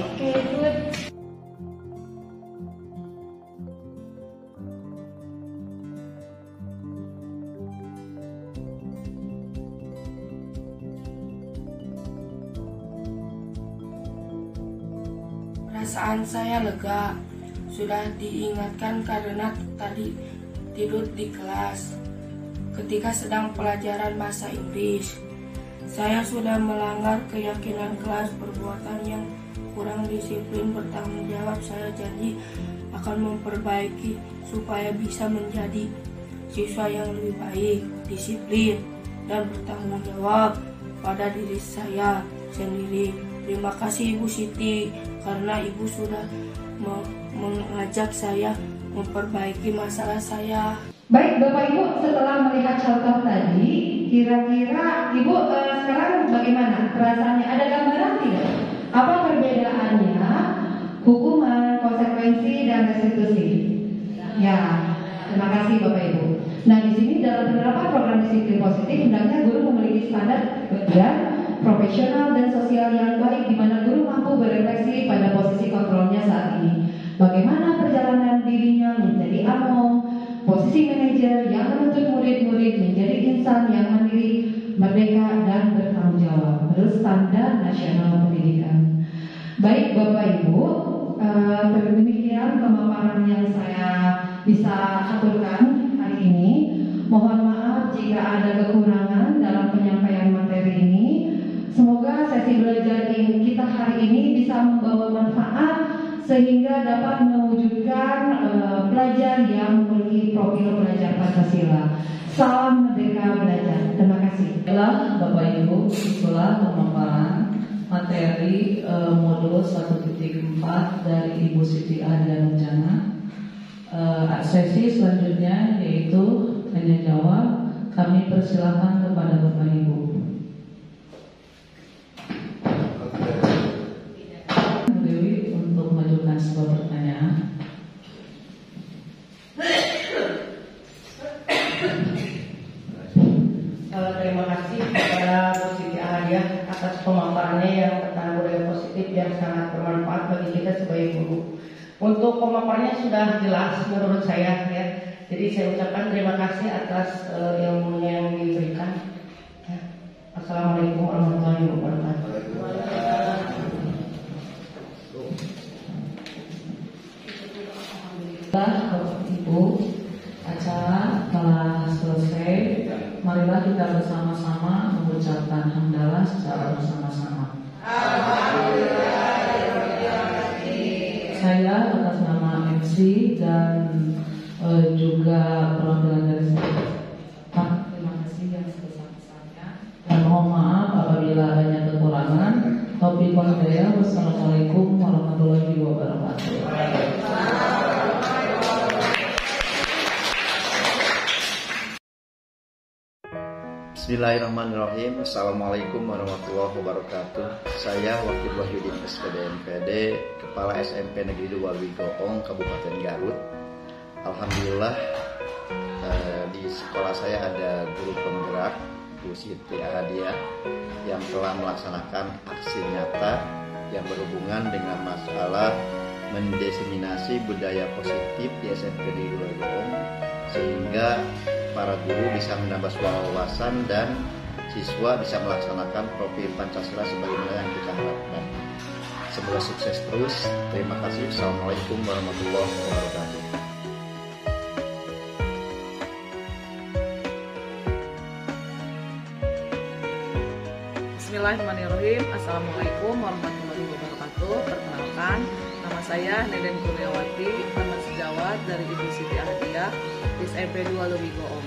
Oke, good. Perasaan saya lega, sudah diingatkan karena tadi tidur di kelas. Ketika sedang pelajaran bahasa Inggris, saya sudah melanggar keyakinan kelas, perbuatan yang kurang disiplin, bertanggung jawab. Saya janji akan memperbaiki supaya bisa menjadi siswa yang lebih baik, disiplin, dan bertanggung jawab pada diri saya sendiri. Terima kasih Ibu Siti karena Ibu sudah mengajak saya memperbaiki masalah saya. Baik Bapak Ibu, setelah melihat contoh tadi, kira-kira Ibu sekarang bagaimana perasaannya? Ada gambaran tidak? Apa perbedaannya hukuman, konsekuensi, dan restitusi? Ya, terima kasih Bapak Ibu. Di sini dalam penerapan program disiplin positif, hendaknya guru memiliki standar dan profesional dan sosial yang baik, di mana guru mampu berefleksi pada posisi kontrolnya saat ini. Bagaimana perjalanan dirinya menjadi among, posisi manajer yang menuntut murid-murid menjadi insan yang mandiri, merdeka, dan bertanggung jawab menurut standar nasional pendidikan. Baik Bapak Ibu, demikian pemaparan yang saya bisa aturkan hari ini. Mohon maaf jika ada kekurangan dalam penyampaian materi ini. Semoga sesi belajar kita hari ini bisa membawa manfaat sehingga dapat mewujudkan pelajar yang memiliki profil pelajar Pancasila. Salam Merdeka Belajar. Terima kasih. Bapak Ibu, itulah pemaparan materi modul 1.4 dari Ibu Siti Ahdian Nurjana. Sesi selanjutnya yaitu tanya jawab. Kami persilakan kepada Bapak Ibu. Dewi untuk mengajukan sebuah pertanyaan. Terima kasih kepada Bu Siti Ahdian atas pemaparannya yang tentang budaya positif yang sangat bermanfaat bagi kita sebagai guru. Untuk pemaparannya sudah jelas menurut saya ya. Jadi saya ucapkan terima kasih atas ilmunya yang diberikan. Ya. Assalamualaikum warahmatullahi wabarakatuh. Bapak Ibu, acara telah selesai. Marilah kita bersama-sama mengucapkan hamdalah secara bersama-sama. Saya atas nama MC dan juga perwakilan dari Pak, terima kasih yang sebesar-besarnya dan berlimpah daya. Wassalamualaikum warahmatullahi wabarakatuh. Bismillahirrahmanirrahim. Assalamualaikum warahmatullahi wabarakatuh. Saya Wakil Wahyudin SPD MPD, Kepala SMP Negeri 2 Wigoong, Kabupaten Garut. Alhamdulillah di sekolah saya ada guru penggerak, Bu Siti Ahadiah, yang telah melaksanakan aksi nyata yang berhubungan dengan masalah mendiseminasi budaya positif di SMP Negeri 2 Wigoong, sehingga para guru bisa menambah wawasan dan siswa bisa melaksanakan profil Pancasila sebagaimana yang kita harapkan. Semoga sukses terus. Terima kasih. Assalamualaikum warahmatullahi wabarakatuh. Bismillahirrahmanirrahim. Assalamualaikum warahmatullahi wabarakatuh. Perkenalkan, nama saya Neden Kurniawati, teman sejawat dari Ibu Siti Ahadiah di SMP 2 Wigoong.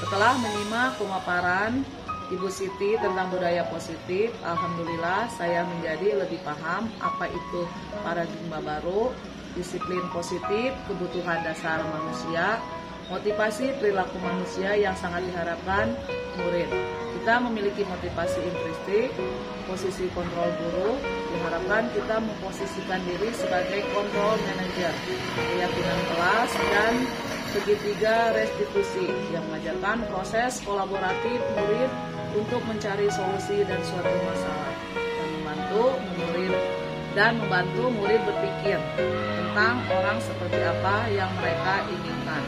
Setelah menyimak pemaparan Ibu Siti tentang budaya positif, alhamdulillah saya menjadi lebih paham apa itu paradigma baru, disiplin positif, kebutuhan dasar manusia, motivasi perilaku manusia yang sangat diharapkan murid. Kita memiliki motivasi intrinsik, posisi kontrol guru, diharapkan kita memposisikan diri sebagai kontrol manager, keyakinan kelas, dan segitiga restitusi yang mengajarkan proses kolaboratif murid untuk mencari solusi dan suatu masalah, dan membantu murid berpikir tentang orang seperti apa yang mereka inginkan.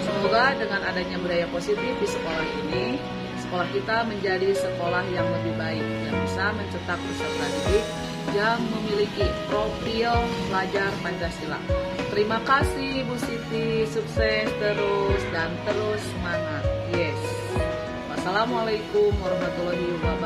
Semoga dengan adanya budaya positif di sekolah ini, sekolah kita menjadi sekolah yang lebih baik, yang bisa mencetak peserta didik yang memiliki profil pelajar Pancasila. Terima kasih Bu Siti, sukses terus dan terus semangat. Yes. Wassalamualaikum warahmatullahi wabarakatuh.